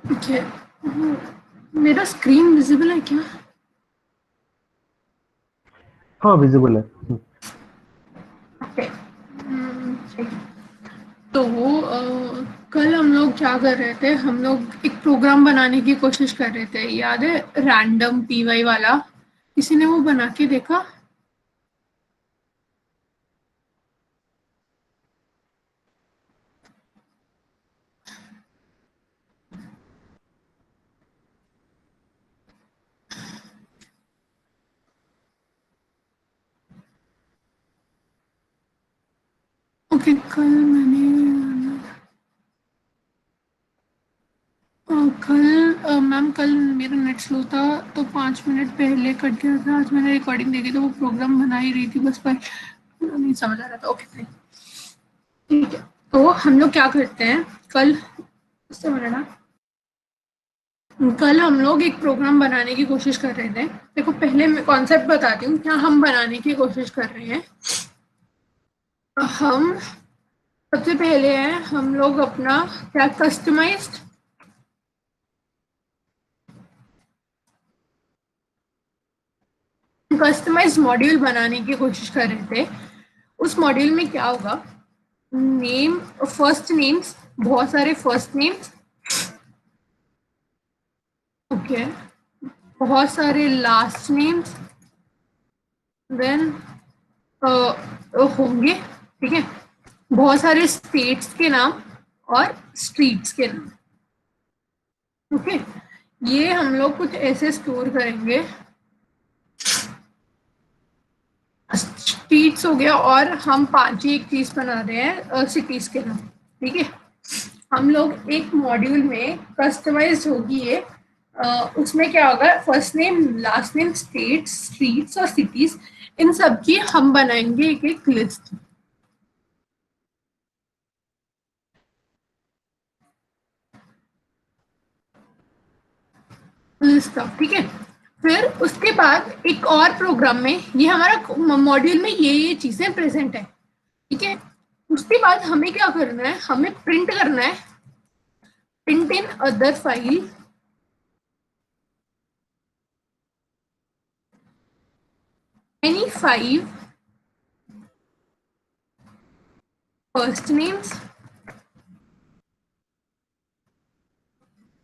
ठीक है। मेरा स्क्रीन विजिबल है क्या? हाँ विजिबल है। ओके। तो कल हम लोग क्या कर रहे थे, हम लोग एक प्रोग्राम बनाने की कोशिश कर रहे थे, याद है? रैंडम पीवाई वाला। किसी ने वो बना के देखा? ओके। कल मैंने कल मैम, कल मेरा नेट स्लो था तो 5 मिनट पहले कट गया था। आज मैंने रिकॉर्डिंग देखी तो वो प्रोग्राम बना ही रही थी बस, पर नहीं समझ आ रहा था। ओके फाइन, ठीक है। तो हम लोग क्या करते हैं कल, उससे मिलना। कल हम लोग एक प्रोग्राम बनाने की कोशिश कर रहे थे। देखो, पहले मैं कॉन्सेप्ट बताती हूँ क्या हम बनाने की कोशिश कर रहे हैं। हम सबसे पहले है, हम लोग अपना क्या कस्टमाइज्ड मॉड्यूल बनाने की कोशिश कर रहे थे। उस मॉड्यूल में क्या होगा, नेम, फर्स्ट नेम्स, बहुत सारे फर्स्ट नेम्स। ओके। बहुत सारे लास्ट नेम्स देन होंगे, ठीक है। बहुत सारे स्टेट्स के नाम और स्ट्रीट्स के नाम। ओके। ये हम लोग कुछ ऐसे स्टोर करेंगे। स्ट्रीट्स हो गया, और हम पांच ही एक चीज बना रहे हैं, सिटीज के नाम, ठीक है। हम लोग एक मॉड्यूल में कस्टमाइज होगी ये। उसमें क्या होगा, first name, last name, state, streets और सिटीज, इन सब की हम बनाएंगे एक एक लिस्ट। लिस्ट ऑफ, ठीक है। फिर उसके बाद एक और प्रोग्राम में, ये हमारा मॉड्यूल में ये चीजें प्रेजेंट है, ठीक है। उसके बाद हमें क्या करना है, हमें प्रिंट करना है, print in other file, any five first names,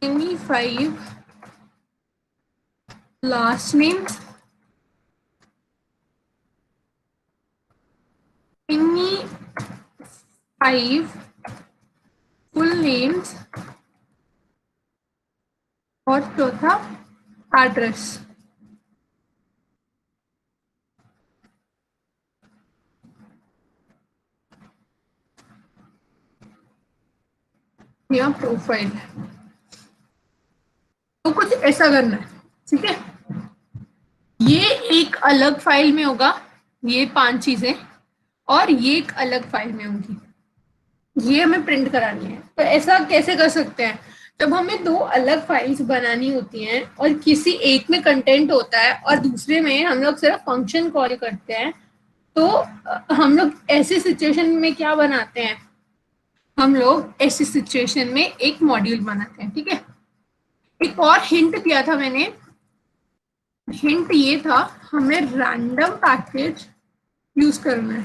any five last names, any five full names, और चौथा एड्रेस। या प्रोफाइल। तो कुछ ऐसा करना है, ठीक है। ये एक अलग फाइल में होगा, ये पांच चीजें, और ये एक अलग फाइल में होंगी। ये हमें प्रिंट करानी है। तो ऐसा कैसे कर सकते हैं, जब हमें दो अलग फाइल्स बनानी होती हैं और किसी एक में कंटेंट होता है और दूसरे में हम लोग सिर्फ फंक्शन कॉल करते हैं, तो हम लोग ऐसे सिचुएशन में क्या बनाते हैं, हम लोग ऐसी सिचुएशन में एक मॉड्यूल बनाते हैं, ठीक है। एक और हिंट दिया था मैंने। हिंट ये था, हमें रैंडम पैकेज यूज करना है,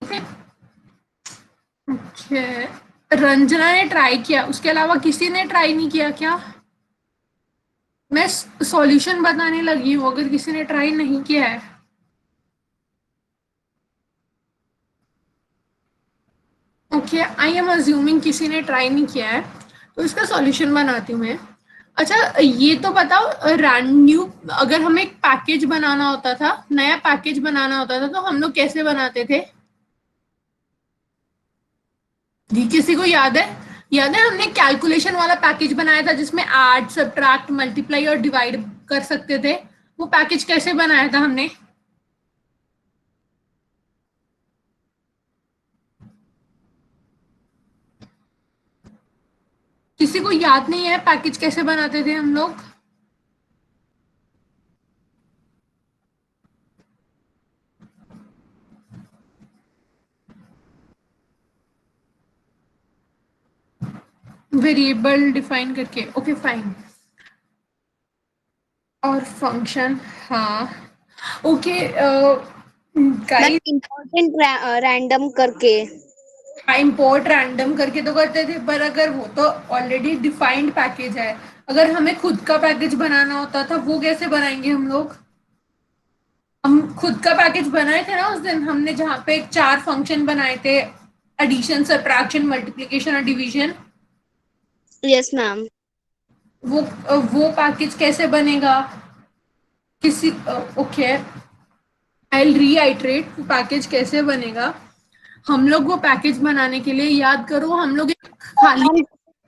ठीक है। अच्छा, रंजना ने ट्राई किया, उसके अलावा किसी ने ट्राई नहीं किया क्या? मैं सॉल्यूशन बताने लगी हूँ, अगर किसी ने ट्राई नहीं किया है। ओके, आई एम अज्यूमिंग किसी ने ट्राई नहीं किया है, तो इसका सॉल्यूशन बनाती हूँ मैं। अच्छा, ये तो बताओ, न्यू, अगर हमें एक पैकेज बनाना होता था, नया पैकेज बनाना होता था, तो हम लोग कैसे बनाते थे? जी, किसी को याद है? याद है, हमने कैलकुलेशन वाला पैकेज बनाया था जिसमें ऐड, सब्ट्रैक्ट, मल्टीप्लाई और डिवाइड कर सकते थे। वो पैकेज कैसे बनाया था हमने? किसी को याद नहीं है पैकेज कैसे बनाते थे हम लोग? वेरिएबल डिफाइन करके, ओके फाइन। और फंक्शन, हाँ okay ma'am guys. Important random करके। इंपोर्ट रैंडम करके तो करते थे, पर अगर वो तो ऑलरेडी डिफाइंड पैकेज है, अगर हमें खुद का पैकेज बनाना होता था वो कैसे बनाएंगे हम लोग? हम खुद का पैकेज बनाए थे ना उस दिन हमने, जहाँ पे 4 फंक्शन बनाए थे, एडिशन, सब्ट्रैक्शन, मल्टीप्लिकेशन और डिवीजन। Yes ma'am. वो पैकेज कैसे बनेगा? किसी ओके, आई रीआइट्रेट, पैकेज कैसे बनेगा? हम लोग वो पैकेज बनाने के लिए, याद करो, हम लोग एक खाली,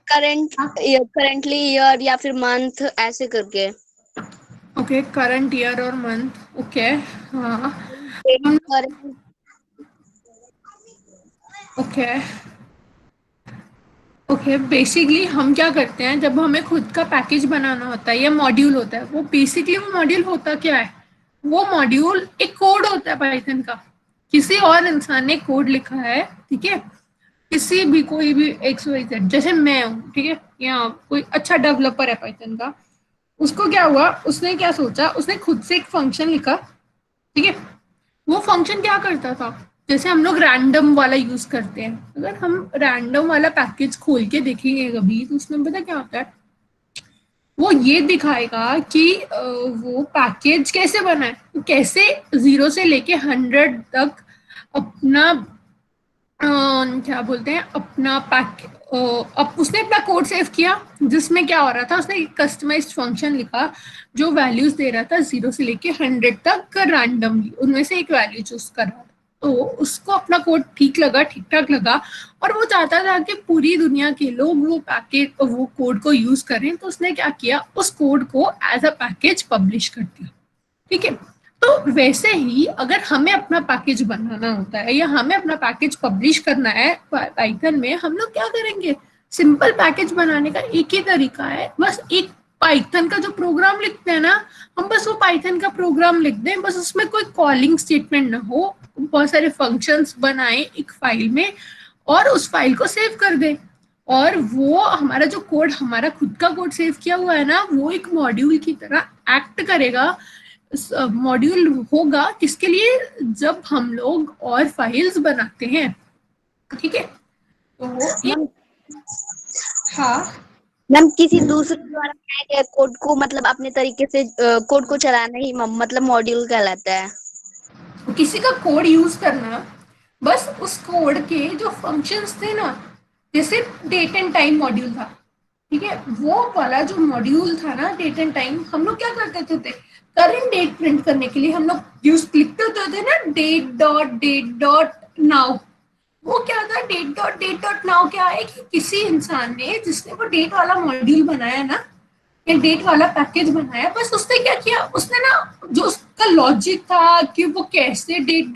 करंट करंटली ईयर या फिर मंथ ऐसे करके। ओके करंट ईयर और मंथ, ओके हाँ। हम करंट। ओके ओके बेसिकली हम क्या करते हैं जब हमें खुद का पैकेज बनाना होता है या मॉड्यूल होता है, वो बेसिकली वो मॉड्यूल होता क्या है? वो मॉड्यूल एक कोड होता है पाइथन का, किसी और इंसान ने कोड लिखा है, ठीक है? किसी भी, कोई भी एक्स वाई जेड, जैसे मैं हूँ, ठीक है, या कोई अच्छा डेवलपर है पाइथन का, उसको क्या हुआ, उसने क्या सोचा, उसने खुद से एक फंक्शन लिखा, ठीक है? वो फंक्शन क्या करता था, जैसे हम लोग रैंडम वाला यूज करते हैं, अगर हम रैंडम वाला पैकेज खोल के देखेंगे कभी, तो उसमें पता क्या होता है, वो ये दिखाएगा कि वो पैकेज कैसे बना है, तो कैसे 0 से लेके 100 तक अपना क्या बोलते हैं, अपना पैक, अब उसने अपना कोड सेव किया, जिसमें क्या हो रहा था, उसने एक कस्टमाइज्ड फंक्शन लिखा जो वैल्यूज दे रहा था 0 से लेके 100 तक रैंडमली, उनमें से एक वैल्यू चूज कर रहा था। तो उसको अपना कोड ठीक लगा, ठीक ठाक लगा, और वो चाहता था कि पूरी दुनिया के लोग वो पैकेज, वो कोड को यूज करें, तो उसने क्या किया, उस कोड को एज अ पैकेज पब्लिश कर दिया, ठीक है? तो वैसे ही अगर हमें अपना पैकेज बनाना होता है या हमें अपना पैकेज पब्लिश करना है पाइथन में, हम लोग क्या करेंगे? सिंपल पैकेज बनाने का एक ही तरीका है, बस एक पाइथन का जो प्रोग्राम लिखते हैं ना, हम बस वो पाइथन का प्रोग्राम लिख दें, बस उसमें कोई कॉलिंग स्टेटमेंट ना हो, बहुत सारे फंक्शंस बनाएं एक फाइल में, और उस फाइल को सेव कर दें, और वो हमारा जो कोड, हमारा खुद का कोड सेव किया हुआ है ना, वो एक मॉड्यूल की तरह एक्ट करेगा। मॉड्यूल होगा किसके लिए? जब हम लोग और फाइल्स बनाते हैं, ठीक है? तो ये, मैम हाँ, मैम किसी दूसरे द्वारा बनाए गए कोड को मतलब अपने तरीके से कोड को चलाना ही मतलब मॉड्यूल कहलाता है। किसी का कोड यूज करना, बस उस कोड के जो फंक्शंस थे ना, जैसे डेट एंड टाइम मॉड्यूल था, ठीक है, वो वाला जो मॉड्यूल था ना डेट एंड टाइम, हम लोग क्या करते थे, करंट डेट प्रिंट करने के लिए हम लोग यूज लिखते होते थे ना, डेट डॉट नाउ। वो क्या था, डेट डॉट नाउ क्या है कि किसी इंसान ने, जिसने वो डेट वाला मॉड्यूल बनाया ना, या डेट वाला पैकेज बनाया, बस उसने क्या किया, उसने ना, जो उसका लॉजिक था कि वो कैसे डेट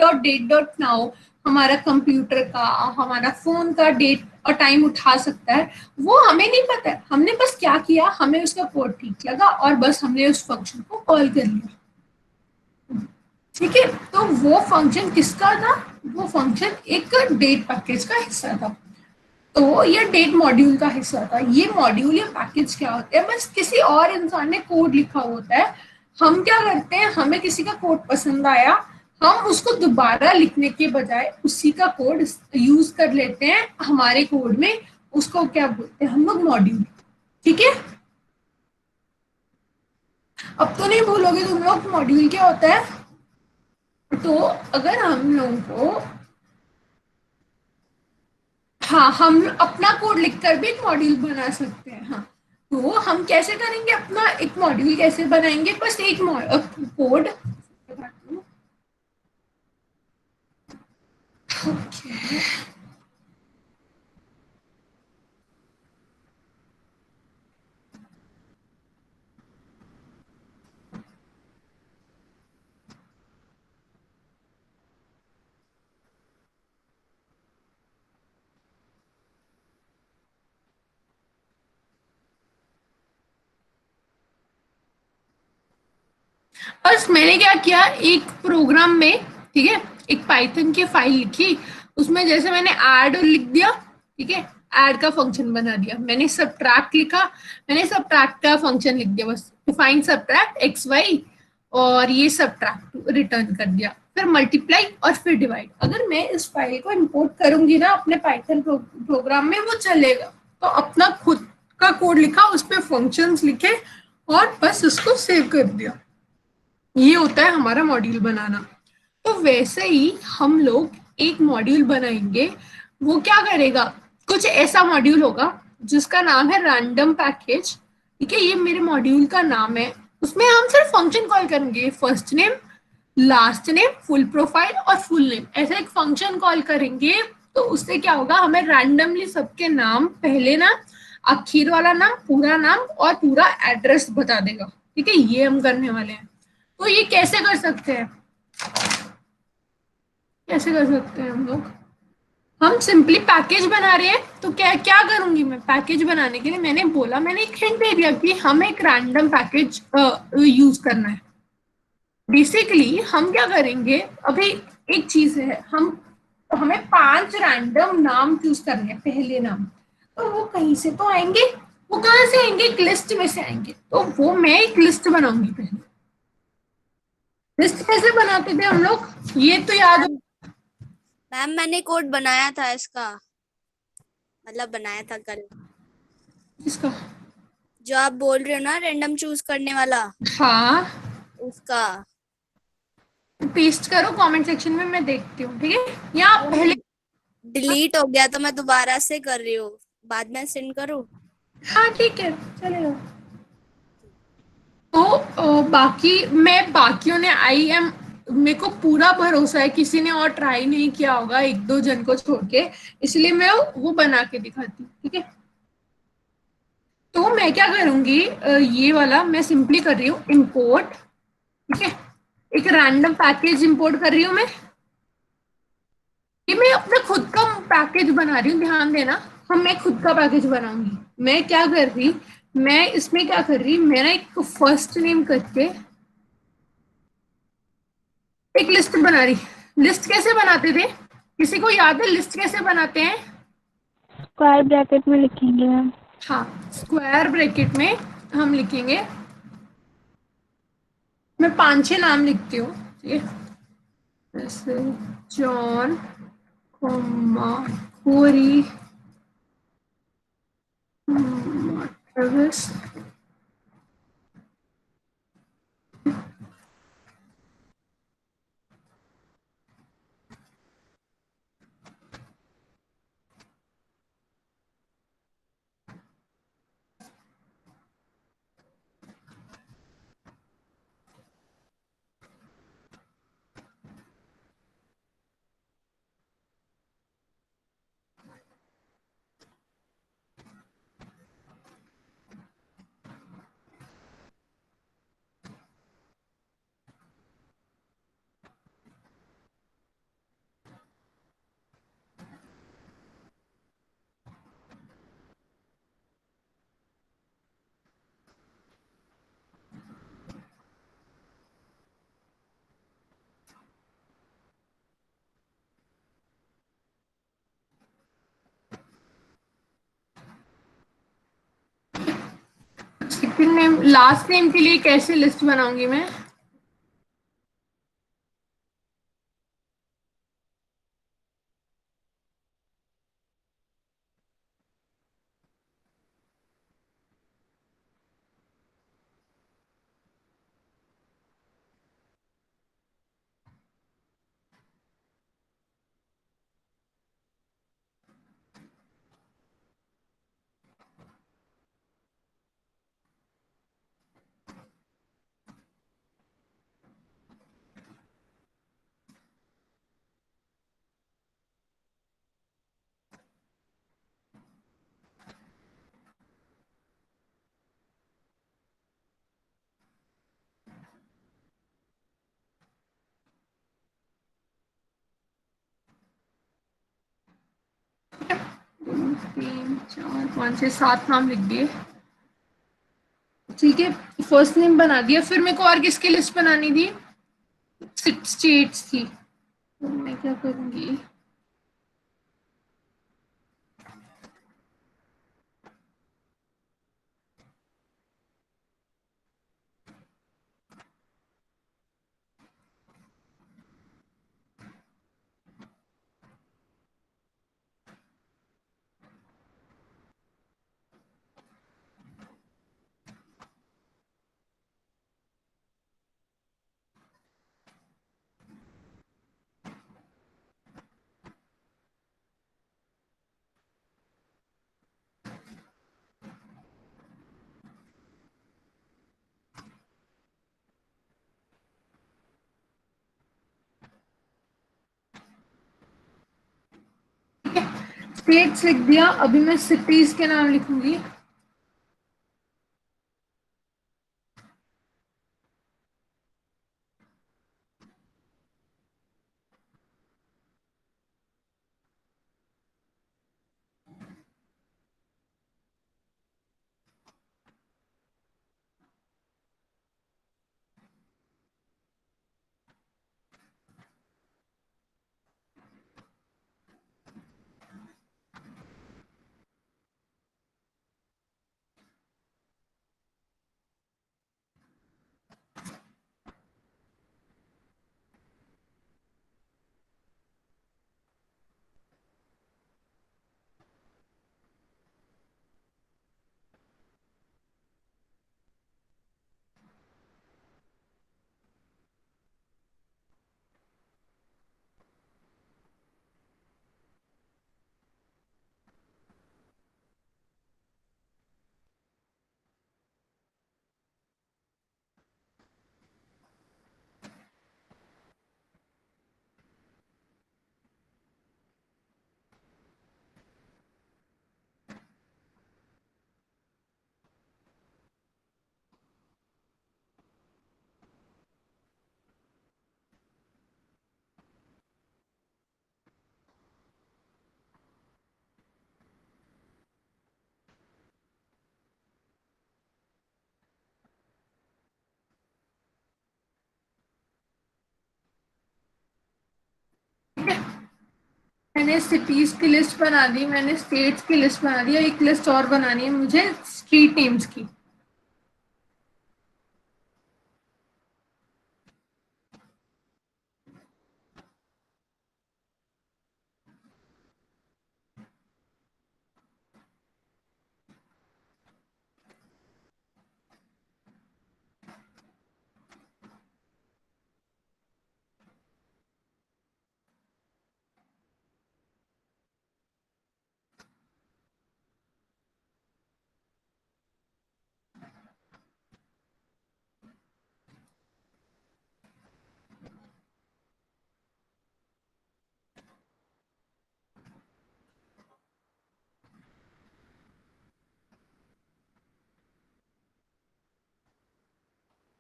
डॉट नाउ हमारा कंप्यूटर का, हमारा फोन का डेट और टाइम उठा सकता है, वो हमें नहीं पता है, हमने बस क्या किया, हमें उसका कोड ठीक लगा और बस हमने उस फंक्शन को कॉल कर लिया, ठीक है? तो वो फंक्शन किसका था? वो फंक्शन एक डेट पैकेज का हिस्सा था, तो ये डेट मॉड्यूल का हिस्सा था। ये मॉड्यूल या पैकेज क्या होते हैं, बस किसी और इंसान ने कोड लिखा होता है, हम क्या करते हैं, हमें किसी का कोड पसंद आया, हम उसको दोबारा लिखने के बजाय उसी का कोड यूज कर लेते हैं हमारे कोड में, उसको क्या बोलते हैं हम लोग, मॉड्यूल, ठीक है? अब तो नहीं भूलोगे तुम लोग मॉड्यूल क्या होता है? तो अगर हम लोगों को, हाँ, हम अपना कोड लिखकर भी एक मॉड्यूल बना सकते हैं, हाँ। तो हम कैसे करेंगे, अपना एक मॉड्यूल कैसे बनाएंगे, बस एक कोड, ओके। बस मैंने क्या किया, एक प्रोग्राम में, ठीक है, एक पाइथन की फाइल लिखी, उसमें जैसे मैंने ऐड लिख दिया, ठीक है, ऐड का फंक्शन बना दिया, मैंने सब्ट्रैक्ट लिखा, मैंने सब्ट्रैक्ट का फंक्शन लिख दिया बस, डिफाइन सब्ट्रैक्ट एक्स वाई, और ये सब्ट्रैक्ट रिटर्न कर दिया, फिर मल्टीप्लाई और फिर डिवाइड। अगर मैं इस फाइल को इंपोर्ट करूंगी ना अपने पाइथन प्रोग्राम में, वो चलेगा। तो अपना खुद का कोड लिखा, उस पर फंक्शंस लिखे और बस उसको सेव कर दिया। ये होता है हमारा मॉड्यूल बनाना। तो वैसे ही हम लोग एक मॉड्यूल बनाएंगे, वो क्या करेगा, कुछ ऐसा मॉड्यूल होगा जिसका नाम है रैंडम पैकेज। ठीक है, ये मेरे मॉड्यूल का नाम है। उसमें हम सिर्फ फंक्शन कॉल करेंगे, first name, last name, full profile और फुल नेम, ऐसा एक फंक्शन कॉल करेंगे। तो उससे क्या होगा, हमें रैंडमली सबके नाम, पहले नाम, आखिर वाला नाम, पूरा नाम और पूरा एड्रेस बता देगा। ठीक है, ये हम करने वाले हैं। तो ये कैसे कर सकते हैं, कैसे कर सकते हैं हम लोग, हम सिंपली पैकेज बना रहे हैं। तो क्या क्या करूंगी मैं पैकेज बनाने के लिए, मैंने बोला, मैंने एक हिंट दे दिया कि हमें एक रैंडम पैकेज यूज करना है। बेसिकली हम क्या करेंगे, अभी एक चीज है, हम हमें 5 रैंडम नाम चूज करने हैं, पहले नाम। तो वो कहीं से तो आएंगे, वो कहाँ से आएंगे, एक लिस्ट में से आएंगे। तो वो मैं एक लिस्ट बनाऊंगी पहले। लिस्ट कैसे बनाते थे हम लोग, ये तो याद हो। मैम मैंने कोड बनाया था इसका, मतलब बनाया था कल, इसका, जो आप बोल रहे हो ना रैंडम चूज करने वाला, हाँ, उसका। पेस्ट करो कमेंट सेक्शन में, मैं देखती हूँ। ठीक है, या आप पहले, डिलीट हो गया तो मैं दोबारा से कर रही हूँ, बाद में सेंड करूँ। हाँ ठीक है, चलेगा। तो बाकी मैं, बाकियों ने, आई एम, मेरे को पूरा भरोसा है किसी ने और ट्राई नहीं किया होगा, एक दो जन को छोड़ के, इसलिए मैं वो बना के दिखाती हूँ। ठीक है, तो मैं क्या करूंगी, ये वाला मैं सिंपली कर रही हूँ इंपोर्ट। ठीक है, एक रैंडम पैकेज इंपोर्ट कर रही हूँ मैं। ये मैं अपना खुद का पैकेज बना रही हूँ, ध्यान देना। हम, मैं खुद का पैकेज बनाऊंगी। मैं क्या कर रही, मैं इसमें क्या कर रही, मेरा एक फर्स्ट नेम करके एक लिस्ट बना रही। लिस्ट कैसे बनाते थे, किसी को याद है लिस्ट कैसे बनाते हैं? स्क्वायर ब्रैकेट में लिखेंगे मैम। हाँ, स्क्वायर ब्रैकेट में हम लिखेंगे। मैं 5-6 नाम लिखती हूँ। ठीक है, जैसे John, Corey, Travis, second name, last name के लिए कैसे लिस्ट बनाऊंगी मैं? तीन, चार, 5, 6, 7 नाम लिख दिए। ठीक है, फर्स्ट नेम बना दिया। फिर मेरे को और किसकी लिस्ट बनानी थी, 6 स्टेट्स थी। तो मैं क्या करूंगी, स्टेट्स लिख दिया, अभी मैं सिटीज के नाम लिखूंगी। मैंने सिटीज की लिस्ट बना दी, मैंने स्टेट्स की लिस्ट बना दी, एक लिस्ट और बनानी है मुझे स्ट्रीट नेम्स की।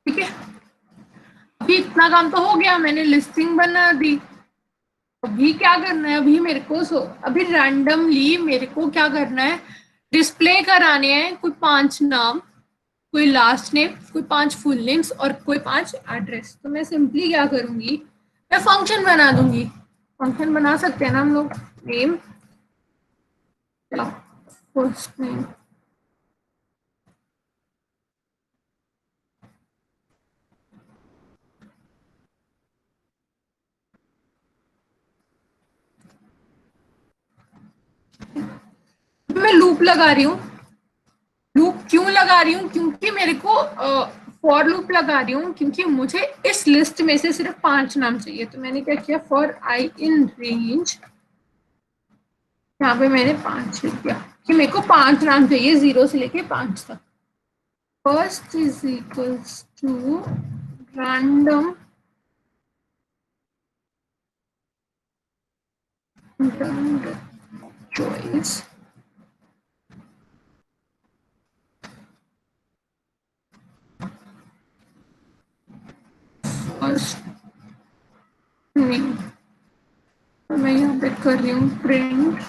ठीक है, अभी इतना काम तो हो गया, मैंने लिस्टिंग बना दी। अभी क्या करना है, अभी मेरे को अभी रैंडमली मेरे को क्या करना है, डिस्प्ले कराने हैं कोई 5 नाम, कोई लास्ट नेम, कोई 5 फुल नेम्स और कोई 5 एड्रेस। तो मैं सिंपली क्या करूंगी, मैं फंक्शन बना दूंगी। फंक्शन बना सकते हैं ना हम लोग, नेम फर्स्ट नेम, मैं लूप लगा रही हूँ। लूप क्यों लगा रही हूँ, क्योंकि मेरे को फॉर लूप लगा रही हूँ क्योंकि मुझे इस लिस्ट में से सिर्फ 5 नाम चाहिए। तो मैंने क्या किया, फॉर आई इन रेंज, यहाँ पे मैंने 5 लिख दिया कि मेरे को 5 नाम चाहिए 0 से लेके 5 तक। First is equals to random choice first name. मैं यहाँ पे कर रही हूँ प्रिंट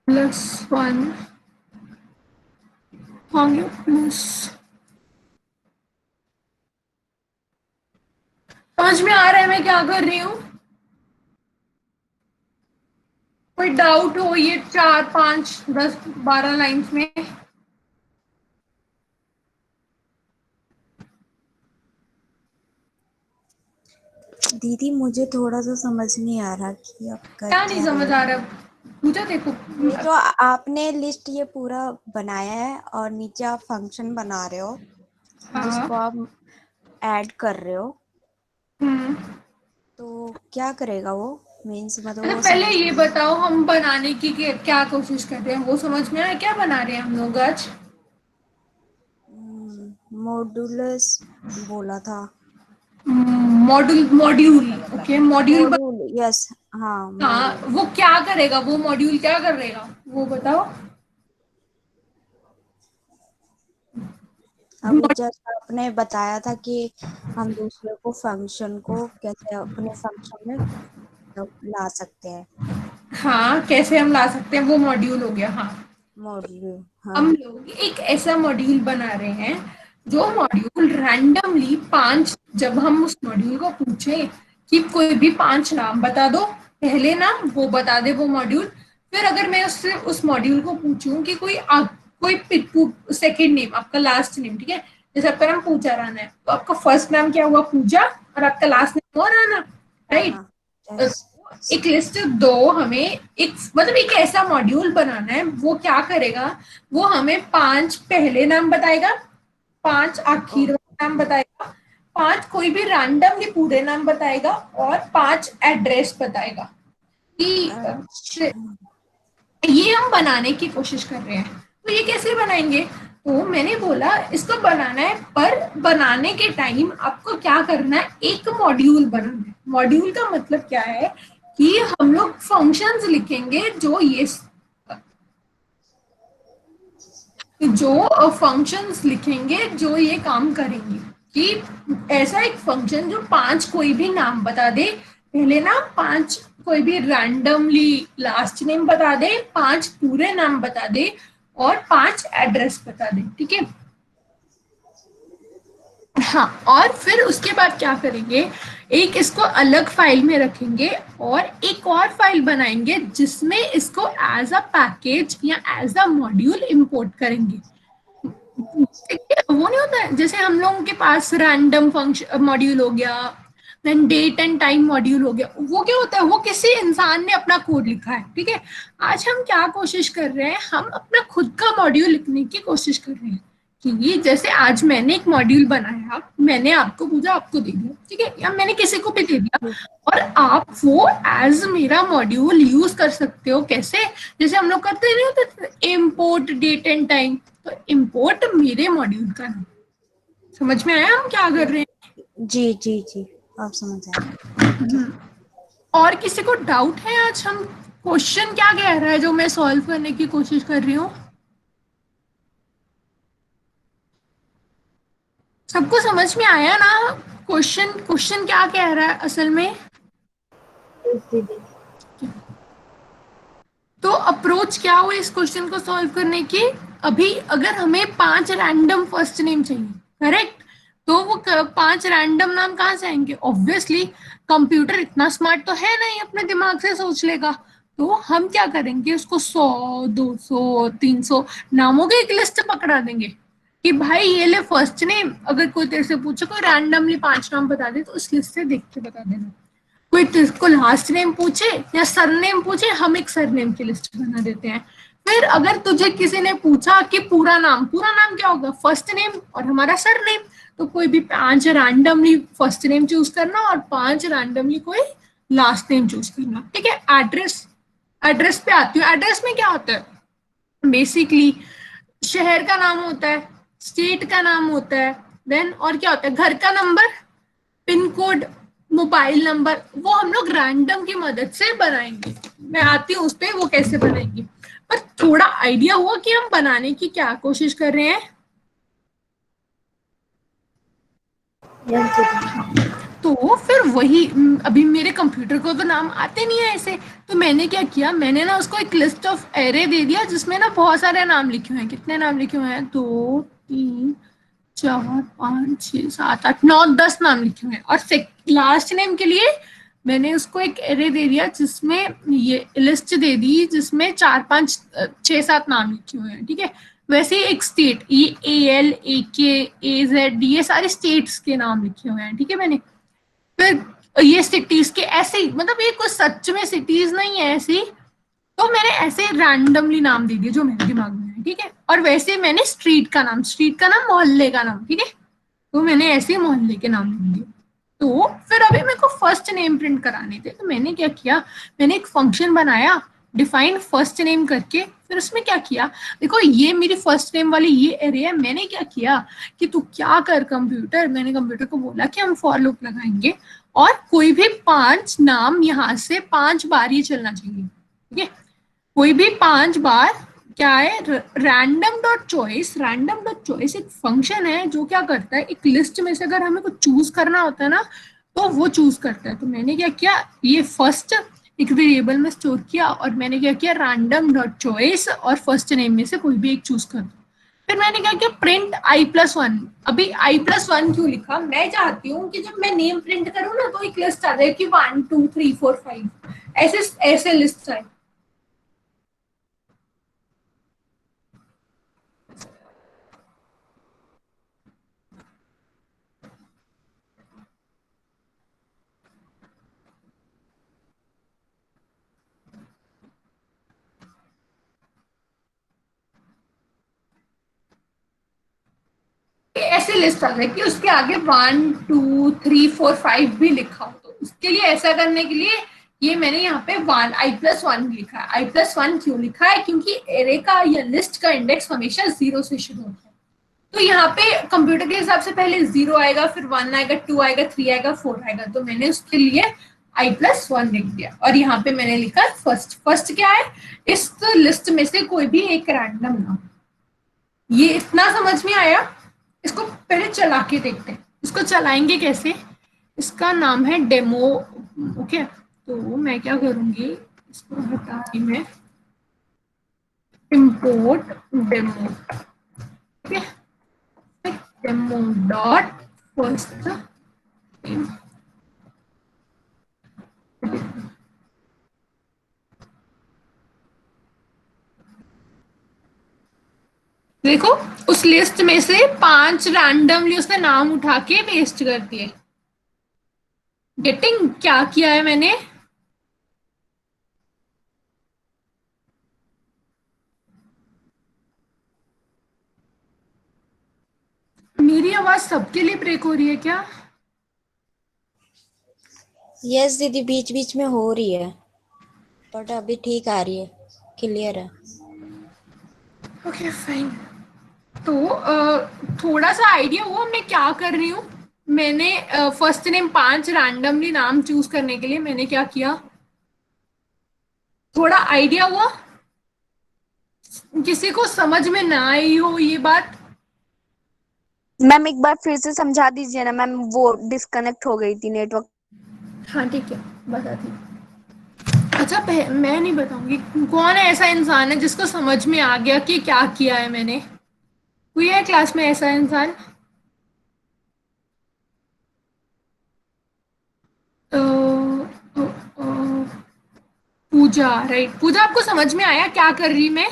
+1 आगे प्लस। समझ में आ रहा है मैं क्या कर रही हूँ? कोई डाउट हो ये 4, 5, 10, 12 लाइन्स में? दीदी मुझे थोड़ा सा समझ नहीं आ रहा कि आप कर क्या नहीं समझ आ रहा? पूछा देखो, ये जो आपने लिस्ट ये पूरा बनाया है और नीचे आप फंक्शन बना रहे हो जिसको आप ऐड कर रहे हो, तो क्या करेगा वो? मीन्स मतलब वो पहले समझ ये नहीं बताओ हम बनाने की क्या कोशिश कर रहे हैं, वो समझ में आया क्या बना रहे हैं हम लोग आज? मॉड्यूलस बोला था। Module module okay module module yes हाँ हाँ मॉड्यूल। वो क्या करेगा, वो मॉड्यूल क्या करेगा वो बताओ। अभी जस्ट आपने बताया था कि हम दूसरे को फंक्शन को कैसे अपने फंक्शन में ला सकते हैं। हाँ कैसे हम ला सकते हैं, वो मॉड्यूल हो गया। हाँ मॉड्यूल हाँ। हम लोग एक ऐसा मॉड्यूल बना रहे हैं जो मॉड्यूल रैंडमली 5, जब हम उस मॉड्यूल को पूछे कि कोई भी 5 नाम बता दो, पहले नाम वो बता दे वो मॉड्यूल। फिर अगर मैं उससे उस मॉड्यूल को पूछूं कि कोई सेकेंड नेम, आपका लास्ट नेम, ठीक है, जैसे आपका नाम पूजा राणा है तो आपका फर्स्ट नाम क्या हुआ, पूजा, और आपका लास्ट नेम हुआ राणा, राइट। एक लिस्ट दो हमें, एक मतलब एक ऐसा मॉड्यूल बनाना है, वो क्या करेगा, वो हमें 5 पहले नाम बताएगा, 5 आखिर नाम बताएगा, 5 कोई भी रैंडमली पूरे नाम बताएगा, और 5 एड्रेस बताएगा। कि ये हम बनाने की कोशिश कर रहे हैं। तो ये कैसे बनाएंगे, तो मैंने बोला इसको बनाना है, पर बनाने के टाइम आपको क्या करना है, एक मॉड्यूल बनाना है। मॉड्यूल का मतलब क्या है कि हम लोग फंक्शंस लिखेंगे जो फंक्शंस लिखेंगे जो ये काम करेंगे। कि ऐसा एक फंक्शन जो 5 कोई भी नाम बता दे, पहले नाम, 5 कोई भी रैंडमली लास्ट नेम बता दे, 5 पूरे नाम बता दे, और 5 एड्रेस बता दे, ठीक है। हाँ और फिर उसके बाद क्या करेंगे, एक इसको अलग फाइल में रखेंगे और एक और फाइल बनाएंगे जिसमें इसको एज अ पैकेज या एज अ मॉड्यूल इंपोर्ट करेंगे। वो नहीं होता है जैसे हम लोगों के पास रैंडम फंक्शन मॉड्यूल हो गया, then date and time module हो गया, वो क्या होता है, वो किसी इंसान ने अपना कोड लिखा है, ठीक है। आज हम क्या कोशिश कर रहे हैं, हम अपना खुद का मॉड्यूल लिखने की कोशिश कर रहे हैं। कि जैसे आज मैंने एक मॉड्यूल बनाया, मैंने आपको पूछा, आपको दे दिया, ठीक है, या मैंने किसी को भी दे दिया, और आप वो एज मेरा मॉड्यूल यूज कर सकते हो। कैसे, जैसे हम लोग करते नहीं होते इम्पोर्ट डेट एंड टाइम, तो इम्पोर्ट मेरे मॉड्यूल का नाम। समझ में आया हम क्या कर रहे हैं? जी जी जी आप समझ आए। और किसी को डाउट है, आज हम क्वेश्चन क्या कह रहा है जो मैं सॉल्व करने की कोशिश कर रही हूँ? सबको समझ में आया ना? क्वेश्चन क्या कह रहा है असल में? तो अप्रोच क्या हुई इस क्वेश्चन को सॉल्व करने की? अभी अगर हमें 5 रैंडम फर्स्ट नेम चाहिए, करेक्ट, तो वो 5 रैंडम नाम कहाँ से आएंगे? ऑब्वियसली कंप्यूटर इतना स्मार्ट तो है नहीं, अपने दिमाग से सोच लेगा। तो हम क्या करेंगे, उसको 100 200 300 नामों की एक लिस्ट पकड़ा देंगे कि भाई ये ले फर्स्ट नेम, अगर कोई तेरे से पूछे कोई रैंडमली 5 नाम बता दे तो उस लिस्ट से देख के बता देना। कोई तुझको लास्ट नेम पूछे या सरनेम पूछे, हम एक सरनेम की लिस्ट बना देते हैं। फिर अगर तुझे किसी ने पूछा कि पूरा नाम क्या होगा, फर्स्ट नेम और हमारा सरनेम, तो कोई भी 5 रैंडमली फर्स्ट नेम चूज करना और 5 रैंडमली कोई लास्ट नेम चूज करना, ठीक है। एड्रेस पे आती हूँ। एड्रेस में क्या होता है, बेसिकली शहर का नाम होता है, स्टेट का नाम होता है, देन और क्या होता है, घर का number, pin code, mobile number, वो हम लोग रैंडम की मदद से बनाएंगे। मैं आती हूँ उस पर, वो कैसे बनाएंगे, पर थोड़ा आइडिया हुआ कि हम बनाने की क्या कोशिश कर रहे हैं। तो फिर वही, अभी मेरे कंप्यूटर को तो नाम आते नहीं है ऐसे, तो मैंने क्या किया, मैंने ना उसको एक लिस्ट ऑफ एरे दे दिया जिसमें ना बहुत सारे नाम लिखे हुए हैं। कितने नाम लिखे हुए हैं, 2 3 4 5 6 7 8 9 10 नाम लिखे हुए हैं। और लास्ट नेम के लिए मैंने उसको एक एरे दे दिया जिसमें ये लिस्ट दे दी जिसमें 4 5 6 7 नाम लिखे हुए हैं, ठीक है। वैसे ही एक स्टेट, ये AL AK AZ ये सारे स्टेट्स के नाम लिखे हुए हैं, ठीक है मैंने। फिर ये सिटीज के ऐसे ही, मतलब ये कुछ सच में सिटीज नहीं है ऐसी, तो मैंने ऐसे रैंडमली नाम दे दिए जो मेरे दिमाग में है, ठीक है। और वैसे मैंने स्ट्रीट का नाम मोहल्ले का नाम, ठीक है, तो मैंने ऐसे मोहल्ले के नाम लिख दिए। तो फिर अभी मेरे को फर्स्ट नेम प्रिंट कराने थे, तो मैंने क्या किया, मैंने एक फंक्शन बनाया डिफाइन फर्स्ट नेम करके फिर उसमें क्या किया, देखो ये मेरी फर्स्ट नेम वाली ये एरिया है, मैंने क्या किया कि तू क्या कर कंप्यूटर, मैंने कंप्यूटर को बोला कि हम फॉर लूप लगाएंगे और कोई भी 5 नाम यहाँ से 5 बार ये चलना चाहिए, ठीक है। कोई भी 5 बार क्या है, random.choice एक फंक्शन है जो क्या करता है, एक लिस्ट में से अगर हमें कुछ चूज करना होता है ना तो वो चूज करता है। तो मैंने क्या किया, ये फर्स्ट एक वेरिएबल में स्टोर किया और मैंने क्या किया, random.choice और फर्स्ट नेम में से कोई भी एक चूज कर दो। फिर मैंने क्या किया, प्रिंट i+1। अभी i+1 क्यों लिखा, मैं चाहती हूँ कि जब मैं नेम प्रिंट करूँ ना तो एक लिस्ट आ जाए कि 1 2 3 4 5 ऐसे ऐसे लिस्ट आए। ऐसे लिस्ट आ जाए कि उसके आगे 1 2 3 4 5 भी लिखा हो। तो उसके लिए ऐसा करने के लिए ये मैंने यहाँ पे i+1 लिखा है। i+1 क्यों लिखा है, क्योंकि एरे का या लिस्ट का इंडेक्स हमेशा 0 से शुरू होता है। तो यहाँ पे कंप्यूटर के हिसाब से पहले 0 आएगा, फिर 1 आएगा, 2 आएगा, 3 आएगा, 4 आएगा। तो मैंने उसके लिए i+1 लिख दिया और यहाँ पे मैंने लिखा फर्स्ट क्या है, इस लिस्ट में से कोई भी एक रैंडम नाम। ये इतना समझ में आया। इसको पहले चला के देखते हैं, इसको चलाएंगे कैसे। इसका नाम है डेमो, ओके। तो मैं क्या करूंगी, इसको हटा के मैं इंपोर्ट डेमो, ठीक है, डेमो डॉट फर्स्ट। देखो उस लिस्ट में से 5 रैंडमली उसने नाम उठा के पेस्ट कर दिए। गेटिंग क्या किया है मैंने, मेरी आवाज सबके लिए ब्रेक हो रही है क्या? यस दीदी, बीच बीच में हो रही है बट अभी ठीक आ रही है, क्लियर है। Okay fine. तो थोड़ा सा आइडिया हुआ मैं क्या कर रही हूँ। मैंने फर्स्ट नेम 5 रैंडमली नाम चूज करने के लिए मैंने क्या किया, थोड़ा आइडिया हुआ। किसी को समझ में ना आई हो ये बात? मैम एक बार फिर से समझा दीजिए ना मैम, वो डिस्कनेक्ट हो गई थी नेटवर्क। हाँ ठीक है, बताती हूँ। अच्छा मैं नहीं बताऊंगी कौन ऐसा इंसान है जिसको समझ में आ गया कि क्या किया है मैंने। कोई है क्लास में ऐसा इंसान? अ, अ, अ, पूजा, राइट। पूजा, आपको समझ में आया क्या कर रही मैं?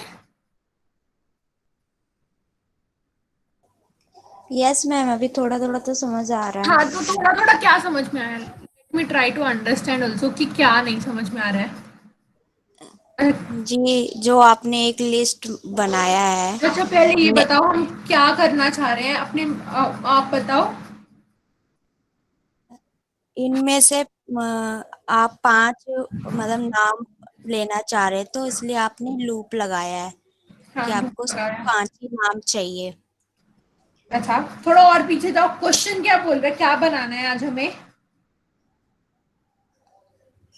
यस मैम, अभी थोड़ा थोड़ा तो समझ आ रहा हाँ है। तो थोड़ा थोड़ा क्या समझ में आया, let me try to understand also कि क्या नहीं समझ में आ रहा है। जी, जो आपने एक लिस्ट बनाया है, अच्छा पहले ये ने, बताओ हम क्या करना चाह रहे हैं अपने, आप बताओ। इनमें से आप 5 मतलब नाम लेना चाह रहे, तो इसलिए आपने लूप लगाया है हाँ कि लूप आपको सिर्फ लगाया। 5 ही नाम चाहिए। अच्छा थोड़ा और पीछे जाओ, क्वेश्चन क्या बोल रहे हैं, क्या बनाना है आज हमें?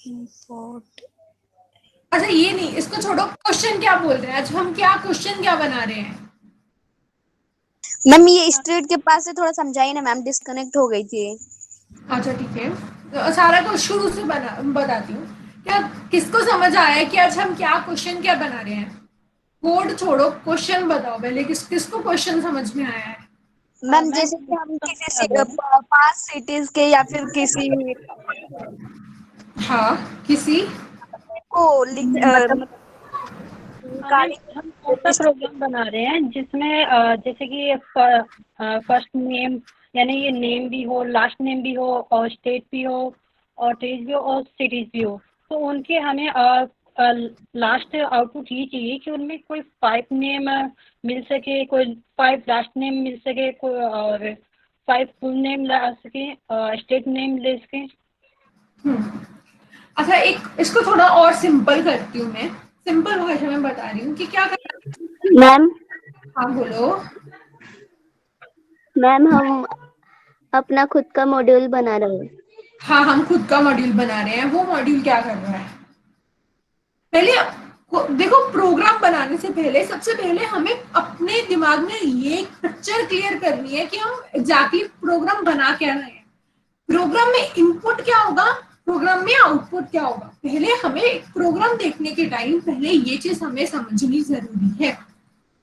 इंपोर्ट, अच्छा ये नहीं, इसको छोड़ो, क्वेश्चन क्या बोल रहे हैं आज हम, क्या क्वेश्चन क्या बना रहे हैं? मैम ये स्ट्रीट के पास से थोड़ा समझाइए ना मैम, डिस्कनेक्ट हो गई थी। अच्छा ठीक है, तो सारा कुछ शुरू से बताती हूँ। क्या किसको समझ आया कि आज हम क्या क्वेश्चन क्या बना रहे हैं? कोड छोड़ो, क्वेश्चन बताओ पहले, किसको क्वेश्चन समझ में आया है? मैम जैसे कि हम किसी पास सिटीज के या फिर किसी हाँ किसी, को मतलब हम ऐसा प्रोग्राम बना रहे हैं जिसमें जैसे कि फर्स्ट नेम, यानी ये नेम भी हो, लास्ट नेम भी हो, और स्टेट भी हो, और टेज भी हो, और सिटीज भी हो। तो उनके हमें लास्ट आउटपुट ये चाहिए कि उनमें कोई 5 नेम मिल सके, कोई 5 लास्ट नेम मिल सके, कोई और 5 फुल नेम ला सके, स्टेट नेम ले सके। अच्छा एक इसको थोड़ा और सिंपल करती हूँ मैं। सिंपल भाषा में बता रही हूँ कि क्या करना है। मैम हाँ बोलो। मैम हम अपना खुद का मॉड्यूल बना रहे हैं। हाँ हम खुद का मॉड्यूल बना रहे हैं। वो मॉड्यूल क्या कर रहा है, पहले देखो, प्रोग्राम बनाने से पहले सबसे पहले हमें अपने दिमाग में ये पिक्चर क्लियर करनी है कि हम एग्जैक्टली प्रोग्राम बना क्या रहे हैं। प्रोग्राम में इनपुट क्या होगा, प्रोग्राम में आउटपुट क्या होगा। पहले हमें प्रोग्राम देखने के टाइम पहले ये चीज हमें समझनी जरूरी है।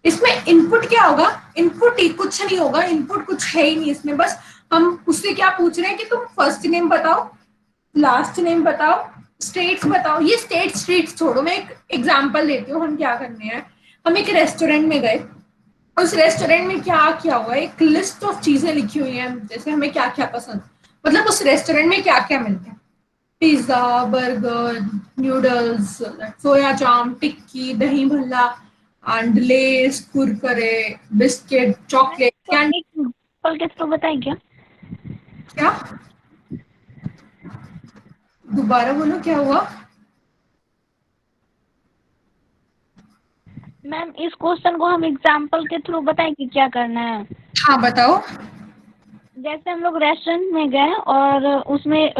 इसमें इनपुट क्या होगा, इनपुट ही कुछ नहीं होगा, इनपुट कुछ है ही नहीं इसमें। बस हम उससे क्या पूछ रहे हैं कि तुम फर्स्ट नेम बताओ, लास्ट नेम बताओ, स्टेट्स बताओ। ये स्टेट्स छोड़ो, मैं एक एग्जांपल देती हूँ हम क्या करने हैं। हम एक रेस्टोरेंट में गए, उस रेस्टोरेंट में क्या क्या हुआ, एक लिस्ट ऑफ चीजें लिखी हुई हैं, जैसे हमें क्या क्या पसंद, मतलब उस रेस्टोरेंट में क्या क्या मिलता है। पिज्जा, बर्गर, नूडल्स, सोया चाम, टिक्की, दही Bhalla, and less, Kurkure, biscuit, chocolate, candy. एक एग्जाम्पल के थ्रू बताएं क्या? क्या, दोबारा बोलो क्या हुआ। मैम इस क्वेश्चन को हम एग्जाम्पल के थ्रू बताएं कि क्या करना है। हाँ बताओ। जैसे हम लोग रेस्टोरेंट में गए और उसमें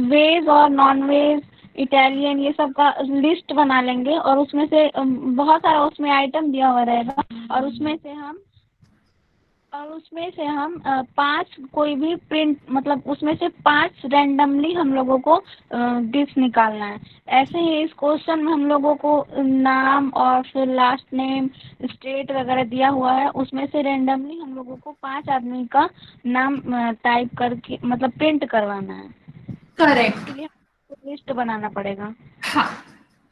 वेज और नॉन वेज, इटालियन, ये सब का लिस्ट बना लेंगे और उसमें से बहुत सारा उसमें आइटम दिया हुआ रहेगा और उसमें से हम 5 कोई भी प्रिंट, मतलब उसमें से 5 रैंडमली हम लोगों को डिश निकालना है। ऐसे ही इस क्वेश्चन में हम लोगों को नाम और फिर लास्ट नेम, स्टेट वगैरह दिया हुआ है, उसमें से रैंडमली हम लोगों को 5 आदमी का नाम टाइप करके मतलब प्रिंट करवाना है। करेक्ट। इसके लिए हमको लिस्ट बनाना पड़ेगा। हाँ,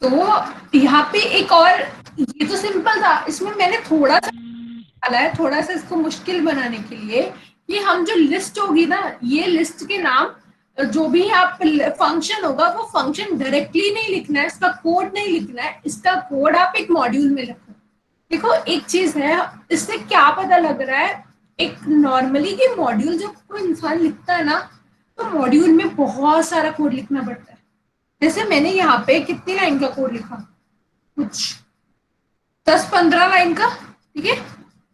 तो यहाँ पे एक और, ये तो सिंपल था, इसमें मैंने थोड़ा सा डाला है, थोड़ा सा इसको मुश्किल बनाने के लिए, कि हम जो लिस्ट होगी ना, ये लिस्ट के नाम जो भी आप फंक्शन होगा, वो फंक्शन डायरेक्टली नहीं लिखना है, इसका कोड नहीं लिखना है, इसका कोड आप एक मॉड्यूल में लिखो। देखो एक चीज है, इससे क्या पता लग रहा है, एक नॉर्मली कि मॉड्यूल जब कोई इंसान लिखता है ना, तो मॉड्यूल में बहुत सारा कोड लिखना पड़ता है। जैसे मैंने यहाँ पे कितनी लाइन का कोड लिखा, कुछ 10-15 लाइन का, ठीक है,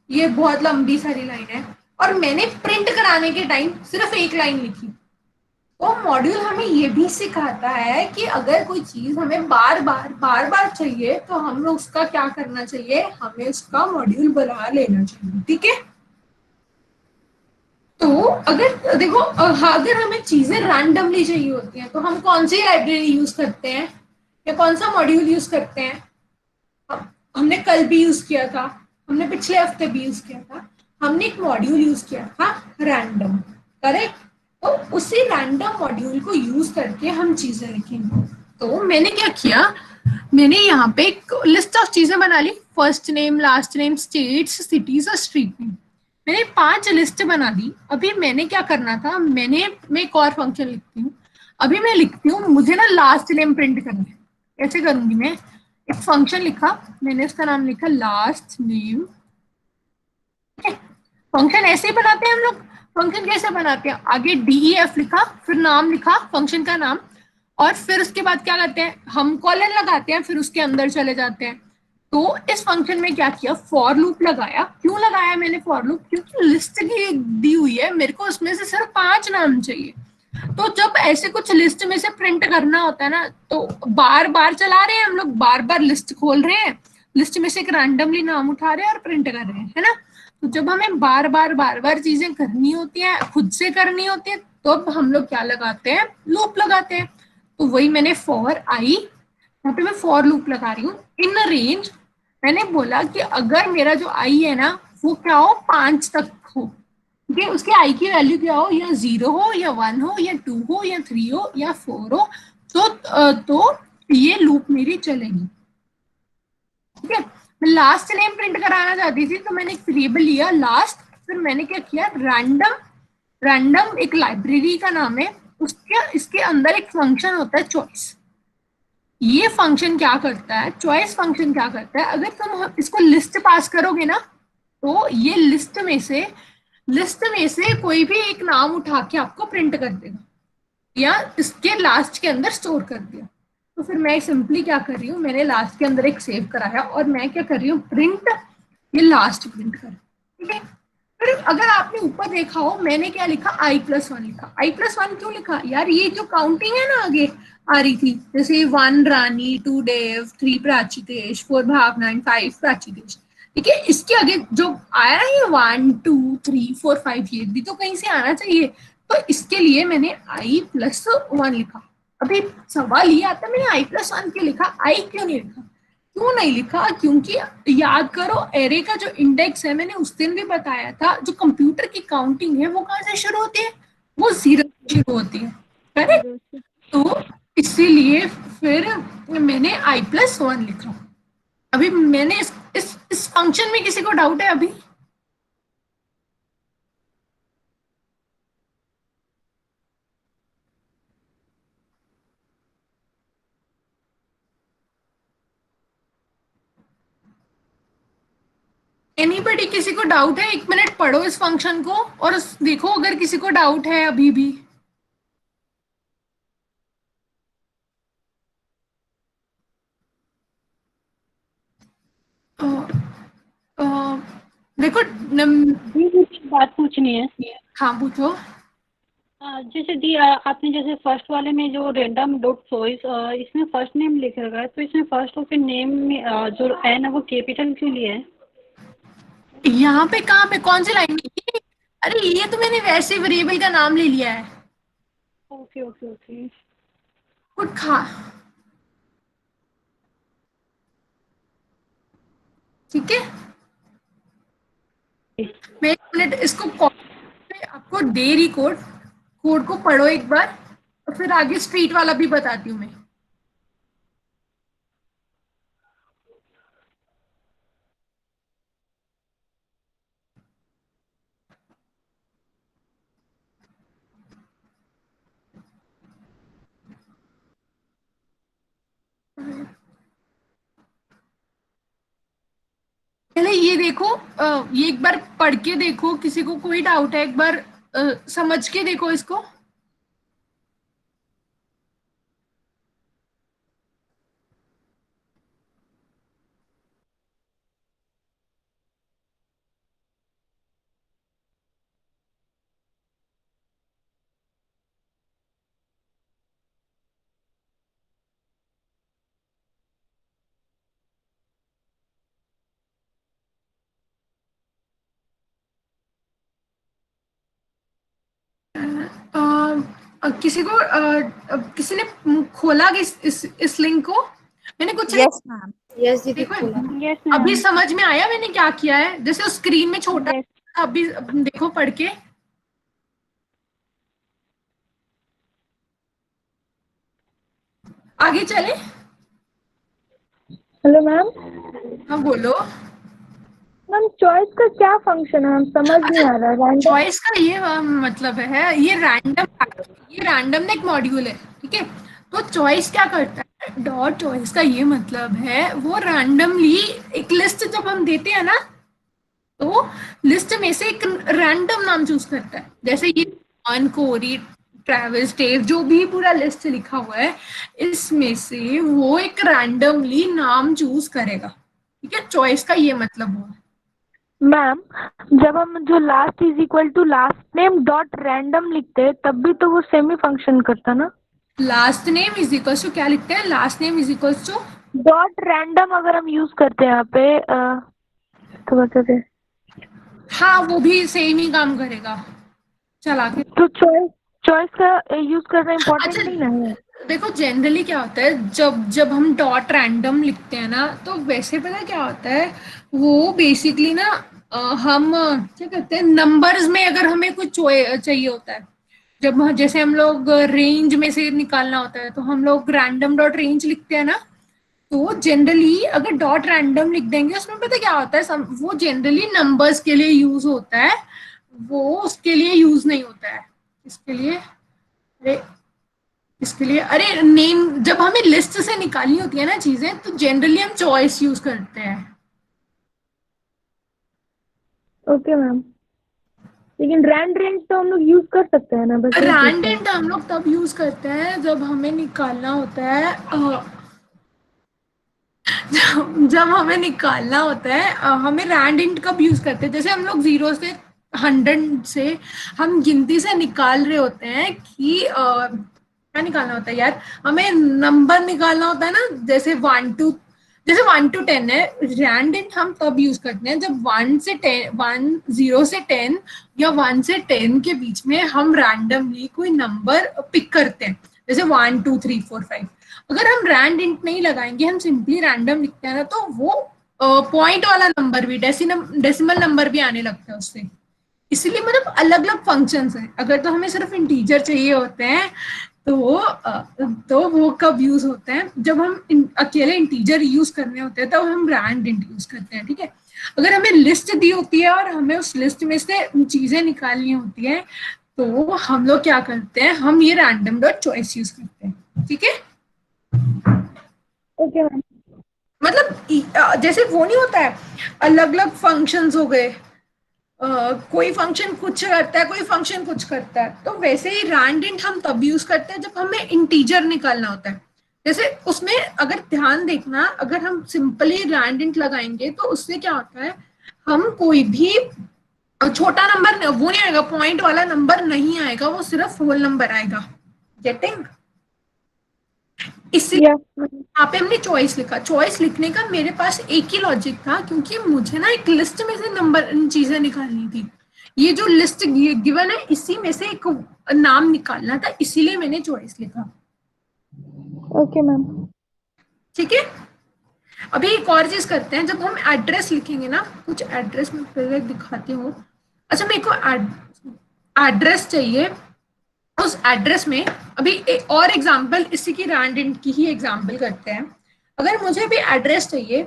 ये बहुत लंबी सारी लाइन है, और मैंने प्रिंट कराने के टाइम सिर्फ एक लाइन लिखी। तो मॉड्यूल हमें ये भी सिखाता है कि अगर कोई चीज हमें बार बार चाहिए, तो हमें उसका क्या करना चाहिए, हमें उसका मॉड्यूल बना लेना चाहिए, ठीक है। तो अगर देखो, अगर हमें चीजें रैंडमली चाहिए होती हैं, तो हम कौन सी लाइब्रेरी यूज करते हैं या कौन सा मॉड्यूल यूज करते हैं। हमने कल भी यूज किया था, हमने पिछले हफ्ते भी यूज किया था, हमने एक मॉड्यूल यूज किया था रैंडम, करेक्ट। तो उसी रैंडम मॉड्यूल को यूज करके हम चीजें लिखेंगे। तो मैंने क्या किया, मैंने यहाँ पे एक लिस्ट ऑफ चीजें बना ली, first name, last name, states, cities और स्ट्रीट नेम। मैंने 5 लिस्ट बना दी। अभी मैंने क्या करना था, मैं एक और फंक्शन लिखती हूँ। अभी मैं लिखती हूँ, मुझे ना लास्ट नेम प्रिंट करना है। कैसे करूंगी मैं, एक फंक्शन लिखा, मैंने इसका नाम लिखा लास्ट नेम। फंक्शन ऐसे ही बनाते हैं हम लोग। फंक्शन कैसे बनाते हैं, आगे DEF लिखा, फिर नाम लिखा, फंक्शन का नाम, और फिर उसके बाद क्या करते हैं, हम कॉलन लगाते हैं, फिर उसके अंदर चले जाते हैं। तो इस फंक्शन में क्या किया, फॉर लूप लगाया। क्यों लगाया मैंने फॉर लूप, क्योंकि लिस्ट की दी हुई है, मेरे को उसमें से सिर्फ 5 नाम चाहिए। तो जब ऐसे कुछ लिस्ट में से प्रिंट करना होता है ना, तो बार बार चला रहे हैं हम लोग, बार बार लिस्ट खोल रहे हैं, लिस्ट में से एक रैंडमली नाम उठा रहे हैं और प्रिंट कर रहे हैं, है ना। तो जब हमें बार बार चीजें करनी होती हैं, खुद से करनी होती है, तो अब हम लोग क्या लगाते हैं, लूप लगाते हैं। तो वही मैंने फॉर आई, यहाँ पे मैं फॉर लूप लगा रही हूँ इन रेंज। मैंने बोला कि अगर मेरा जो आई है ना, वो क्या हो, 5 तक हो, ठीक है, उसके आई की वैल्यू क्या हो, या 0 हो, या 1 हो, या 2 हो, या 3 हो, या 4 हो, तो ये लूप मेरी चलेगी, ठीक है। मैं लास्ट नेम प्रिंट कराना चाहती थी, तो मैंने एक वेरिएबल लिया लास्ट, फिर मैंने क्या किया, रैंडम एक लाइब्रेरी का नाम है, उसके इसके अंदर एक फंक्शन होता है चॉइस। ये फंक्शन क्या करता है, चॉइस फंक्शन क्या करता है, अगर तुम इसको लिस्ट पास करोगे ना, तो ये लिस्ट में से कोई भी एक नाम उठा के आपको प्रिंट कर देगा, या इसके लास्ट के अंदर स्टोर कर दिया। तो फिर मैं सिंपली क्या कर रही हूँ, मैंने लास्ट के अंदर एक सेव कराया और मैं क्या कर रही हूँ, प्रिंट ये लास्ट प्रिंट कर, ठीक है। फिर अगर आपने ऊपर देखा हो मैंने क्या लिखा, i+1 लिखा। i+1 क्यों लिखा यार, ये जो काउंटिंग है ना आगे आ रही थी, जैसे 1 रानी, 2 देव, 3 प्राचीतेश, 4 भावना एंड 5 प्राचीतेश, ठीक है। इसके आगे जो आया ना ये 1 2 3 4 5, ये भी तो कहीं से आना चाहिए। तो इसके लिए मैंने i+1 लिखा। अभी सवाल ये आता है मैंने i+1 क्यों लिखा, i क्यों नहीं लिखा, क्यों नहीं लिखा, क्योंकि याद करो एरे का जो इंडेक्स है, मैंने उस दिन भी बताया था, जो कंप्यूटर की काउंटिंग है वो कहाँ से शुरू होती है, वो 0 से शुरू होती है, करेक्ट। तो इसीलिए फिर मैंने i+1 लिखा। अभी मैंने इस फंक्शन में किसी को डाउट है अभी? एनीबडी, किसी को डाउट है? 1 मिनट पढ़ो इस फंक्शन को और देखो अगर किसी को डाउट है अभी भी। अ, अ, देखो दी मुझे एक बात पूछनी है। हाँ पूछो। जैसे दी आपने जैसे फर्स्ट वाले में जो रैंडम डॉट चॉइस इसमें फर्स्ट नेम लिख रखा है, तो इसमें फर्स्ट और फिर नेम में जो एन है वो कैपिटल क्यों लिया है? यहाँ पे कहाँ पे, कौन सी लाइन में? अरे ये तो मैंने वैसे वेरिएबल का नाम ले लिया है। Okay okay okay. कुछ खा, ठीक है। मैं 1 मिनट इसको आपको दे रही कोड, कोड को पढ़ो एक बार और फिर आगे स्ट्रीट वाला भी बताती हूँ मैं। पहले ये देखो, ये एक बार पढ़ के देखो, किसी को कोई डाउट है एक बार समझ के देखो इसको। किसी को किसी ने खोला इस लिंक को? मैंने कुछ यस मैम। यस दीदी देखो खोला। यस अभी मैम। समझ में आया मैंने क्या किया है, जैसे उस स्क्रीन में छोटा, यस। अभी देखो पढ़ के। आगे चले। Hello ma'am. हाँ बोलो। मैम चॉइस का क्या फंक्शन है, हम समझ नहीं आ रहा। रैंडम। चॉइस का ये मतलब है, ये रैंडम एक मॉड्यूल है, ठीक है। तो चॉइस क्या करता है, डॉट चॉइस का ये मतलब है वो रैंडमली एक लिस्ट जब हम देते हैं ना, तो लिस्ट में से एक रैंडम नाम चूज करता है। जैसे ये ऑन कोरी ट्रेवल्स टेप जो भी पूरा लिस्ट लिखा हुआ है, इसमें से वो एक रैंडमली नाम चूज करेगा, ठीक है। चॉइस का ये मतलब हुआ। मैम जब हम जो last is equal to last name dot random लिखते हैं तब भी तो वो सेम ही फंक्शन करता ना। Last name is equals to क्या लिखते हैं, last name is equals to dot random अगर हम यूज करते हैं यहाँ पे तो बताते हैं। हाँ वो भी सेम ही काम करेगा। चला के तो चॉइस चॉइस का यूज करना इम्पोर्टेंट अच्छा नहीं ना है। देखो जनरली क्या होता है, जब जब हम डॉट रैंडम लिखते हैं ना, तो वैसे पता क्या होता है, वो बेसिकली ना हम क्या करते हैं, नंबर्स में अगर हमें कुछ चाहिए होता है, जब जैसे हम लोग रेंज में से निकालना होता है तो हम लोग रैंडम डॉट रेंज लिखते हैं ना। तो जनरली अगर डॉट रैंडम लिख देंगे उसमें पता क्या होता है, वो जनरली नंबर्स के लिए यूज होता है, वो उसके लिए यूज नहीं होता है। इसके लिए, अरे इसके लिए, अरे नेम जब हमें लिस्ट से निकालनी होती है ना चीजें, तो जनरली हम चॉइस यूज करते हैं। Okay ma'am. लेकिन रैंड रेंज तो हम लोग यूज कर सकते हैं ना, बस यही पूछ रहे हैं। रैंडेंट हम लोग तब यूज करते हैं जब हमें निकालना होता है जब हमें निकालना होता है हमें रैंडेंट कब यूज करते हैं, जैसे हम लोग 0 से 100 से हम गिनती से निकाल रहे होते हैं कि क्या निकालना होता है यार, हमें नंबर निकालना होता है ना, जैसे 1 to 10 है। रैंडेंट हम तब यूज करते हैं जब 0 से 10 या 1 से 10 के बीच में हम रैंडमली कोई नंबर पिक करते हैं, जैसे 1 2 3 4 5। अगर हम रैंडेंट नहीं लगाएंगे, हम सिंपली रैंडम लिखते हैं ना, तो वो पॉइंट वाला नंबर भी डेसिमल नंबर भी आने लगता है उससे। इसीलिए मतलब अलग अलग फंक्शंस हैं। अगर तो हमें सिर्फ इंटीजर चाहिए होते हैं तो वो कब यूज होते हैं, जब हम अकेले इंटीजर यूज करने होते हैं तब हम रैंडेंट यूज करते हैं, ठीक है। अगर हमें लिस्ट दी होती है और हमें उस लिस्ट में से चीजें निकालनी होती है तो हम लोग क्या करते हैं, हम ये रैंडम डॉट चॉइस यूज करते हैं, ठीक है। Okay ma'am. मतलब जैसे वो नहीं होता है, अलग अलग फंक्शंस हो गए, कोई फंक्शन कुछ करता है, कोई फंक्शन कुछ करता है, तो वैसे ही रैंडेंट हम तब यूज करते हैं जब हमें इंटीजर निकालना होता है। जैसे उसमें अगर ध्यान देखना, अगर हम सिंपली रैंडेंट लगाएंगे तो उससे क्या होता है, हम कोई भी छोटा नंबर वो नहीं आएगा, पॉइंट वाला नंबर नहीं आएगा, वो सिर्फ होल नंबर आएगा। गेटिंग? इसलिए यहाँ पे हमने चॉइस लिखा। चॉइस लिखने का मेरे पास एक ही लॉजिक था, क्योंकि मुझे ना एक लिस्ट में से नंबर चीजें निकालनी थी। ये जो लिस्ट गिवन है इसी में से एक नाम निकालना था, इसीलिए मैंने चॉइस लिखा। Okay ma'am. ठीक है। अभी एक और चीज करते हैं, जब हम एड्रेस लिखेंगे ना, कुछ एड्रेस में पहले दिखाती हूँ। अच्छा, मेरे को एड्रेस चाहिए। उस एड्रेस में अभी एक और एग्जांपल, इसी की रैंडेंट की ही एग्जांपल करते हैं। अगर मुझे भी एड्रेस चाहिए,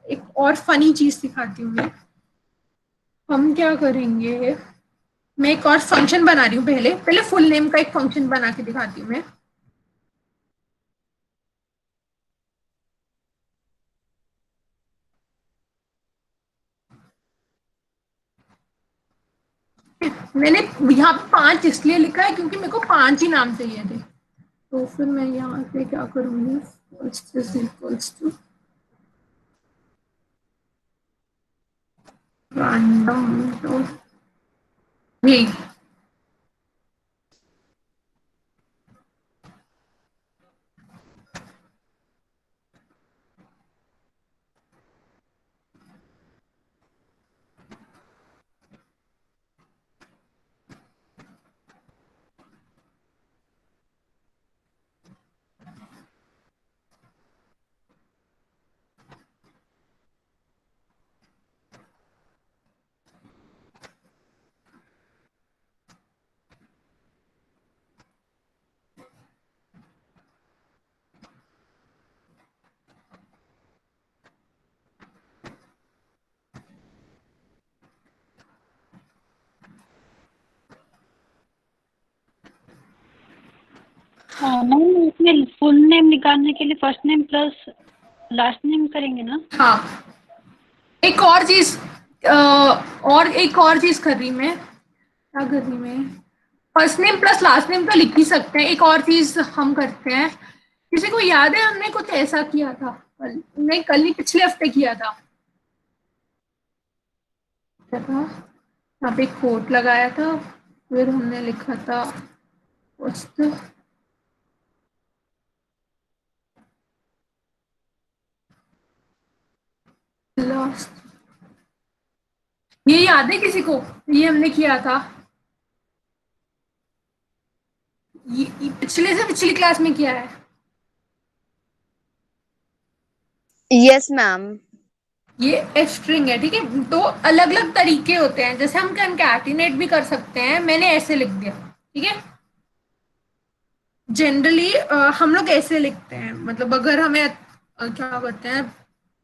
एक और फनी चीज दिखाती हूँ मैं। हम क्या करेंगे, मैं एक और फंक्शन बना रही हूँ, पहले पहले फुल नेम का एक फंक्शन बना के दिखाती हूँ मैं। मैंने यहाँ पे 5 इसलिए लिखा है क्योंकि मेरे को 5 ही नाम चाहिए थे। तो फिर मैं यहाँ पे क्या करूंगी, first is equals to random dot यही। नहीं, इसमें फुल नेम निकालने के लिए first name plus last name करेंगे ना? हाँ, एक और चीज कर रही मैं, क्या कर रही मैं, first name plus last name तो लिख ही सकते हैं। एक और चीज हम करते हैं, किसी को याद है हमने कुछ ऐसा किया था कल, नहीं कल नहीं पिछले हफ्ते किया था, क्या था, यहाँ पे कोट लगाया था, फिर हमने लिखा था फर्स्ट लास्ट। ये याद है किसी को, ये हमने किया था, ये पिछले से पिछली क्लास में किया है। Yes ma'am. ये स्ट्रिंग है, ठीक है। तो अलग अलग तरीके होते हैं, जैसे हम कंकैटिनेट भी कर सकते हैं, मैंने ऐसे लिख दिया, ठीक है। जनरली हम लोग ऐसे लिखते हैं, मतलब अगर हमें क्या करते हैं,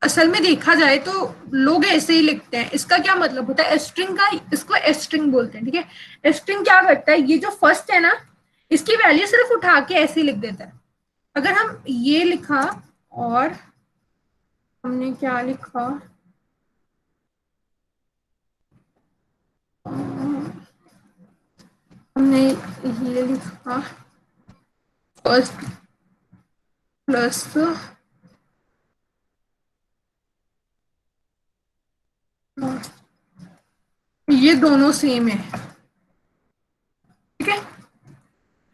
असल में देखा जाए तो लोग ऐसे ही लिखते हैं। इसका क्या मतलब होता है स्ट्रिंग का, इसको स्ट्रिंग बोलते हैं, ठीक है। स्ट्रिंग क्या करता है, ये जो फर्स्ट है ना, इसकी वैल्यू सिर्फ उठा के ऐसे ही लिख देता है। अगर हम ये लिखा और हमने क्या लिखा, हमने ये लिखा फर्स्ट प्लस ये दोनों सेम है, ठीक है।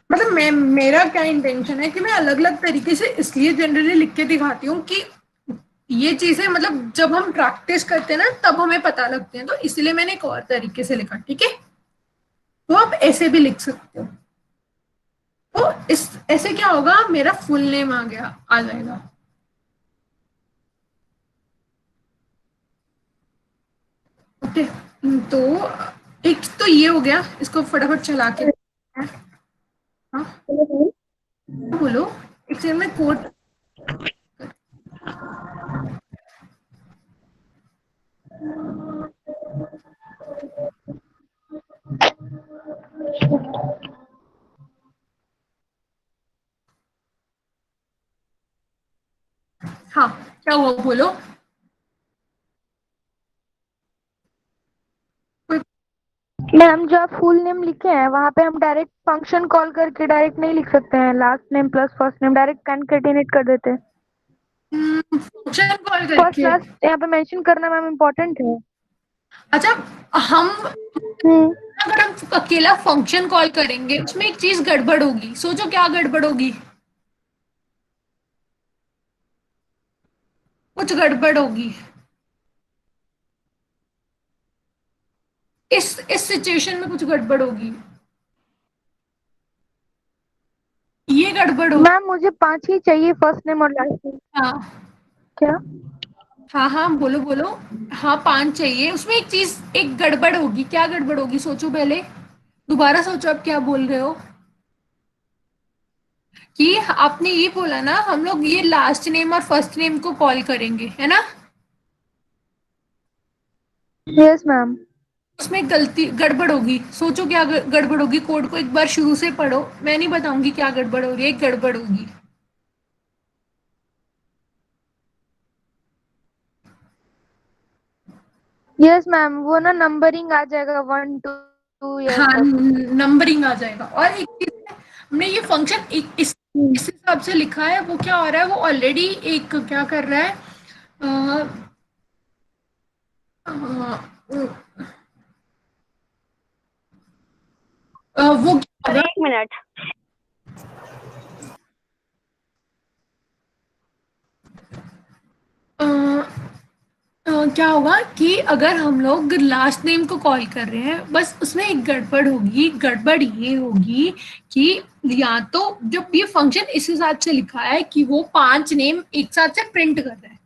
मतलब मेरा क्या इंटेंशन है कि मैं अलग अलग तरीके से इसलिए जनरली लिख के दिखाती हूँ कि ये चीजें मतलब जब हम प्रैक्टिस करते हैं ना तब हमें पता लगते हैं, तो इसलिए मैंने एक और तरीके से लिखा, ठीक है। तो आप ऐसे भी लिख सकते हो। तो इस ऐसे क्या होगा, मेरा फुल नेम आ गया, आ जाएगा। ओके, तो एक तो ये हो गया, इसको फटाफट चला के, हाँ बोलो, एक सेकंड में कोड। हाँ क्या हुआ बोलो। मैम जो आप फुल नेम लिखे हैं वहाँ पे हम डायरेक्ट फंक्शन कॉल करके डायरेक्ट नहीं लिख सकते हैं, last name plus first name direct concatenate कर देते हैं। फंक्शन कॉल फर्स्ट करके, लास्ट यहाँ पे मेंशन करना मैम इम्पोर्टेंट है। अच्छा हम अगर हम अकेला फंक्शन कॉल करेंगे उसमें एक चीज गड़बड़ होगी, सोचो क्या गड़बड़ होगी। कुछ गड़बड़ होगी इस सिचुएशन में, कुछ गड़बड़ होगी, ये गड़बड़ होगी। मैम मुझे 5 ही चाहिए, फर्स्ट नेम और लास्ट नेम। हाँ क्या? हाँ हाँ बोलो बोलो। हाँ 5 चाहिए, उसमें एक चीज एक गड़बड़ होगी, क्या गड़बड़ होगी सोचो पहले, दोबारा सोचो आप क्या बोल रहे हो। कि आपने ये बोला ना हम लोग ये लास्ट नेम और फर्स्ट नेम को कॉल करेंगे, है ना। Yes ma'am. उसमें गलती गड़बड़ होगी, सोचो क्या गड़बड़ होगी। कोड को एक बार शुरू से पढ़ो, मैं नहीं बताऊंगी क्या गड़बड़ हो रही है, एक गड़बड़ होगी। यस मैम, वो ना नंबरिंग आ जाएगा 1 2 ये हाँ सब। नंबरिंग आ जाएगा। और एक चीज है, हमने ये फंक्शन इस हिसाब से लिखा है, वो क्या हो रहा है, वो ऑलरेडी एक क्या कर रहा है, अ, वो क्या होगा, 1 मिनट। क्या होगा कि अगर हम लोग लास्ट नेम को कॉल कर रहे हैं, बस उसमें एक गड़बड़ होगी। गड़बड़ ये होगी कि या तो जब ये फंक्शन इस हिसाब से लिखा है कि वो 5 नेम एक साथ से प्रिंट कर रहा है,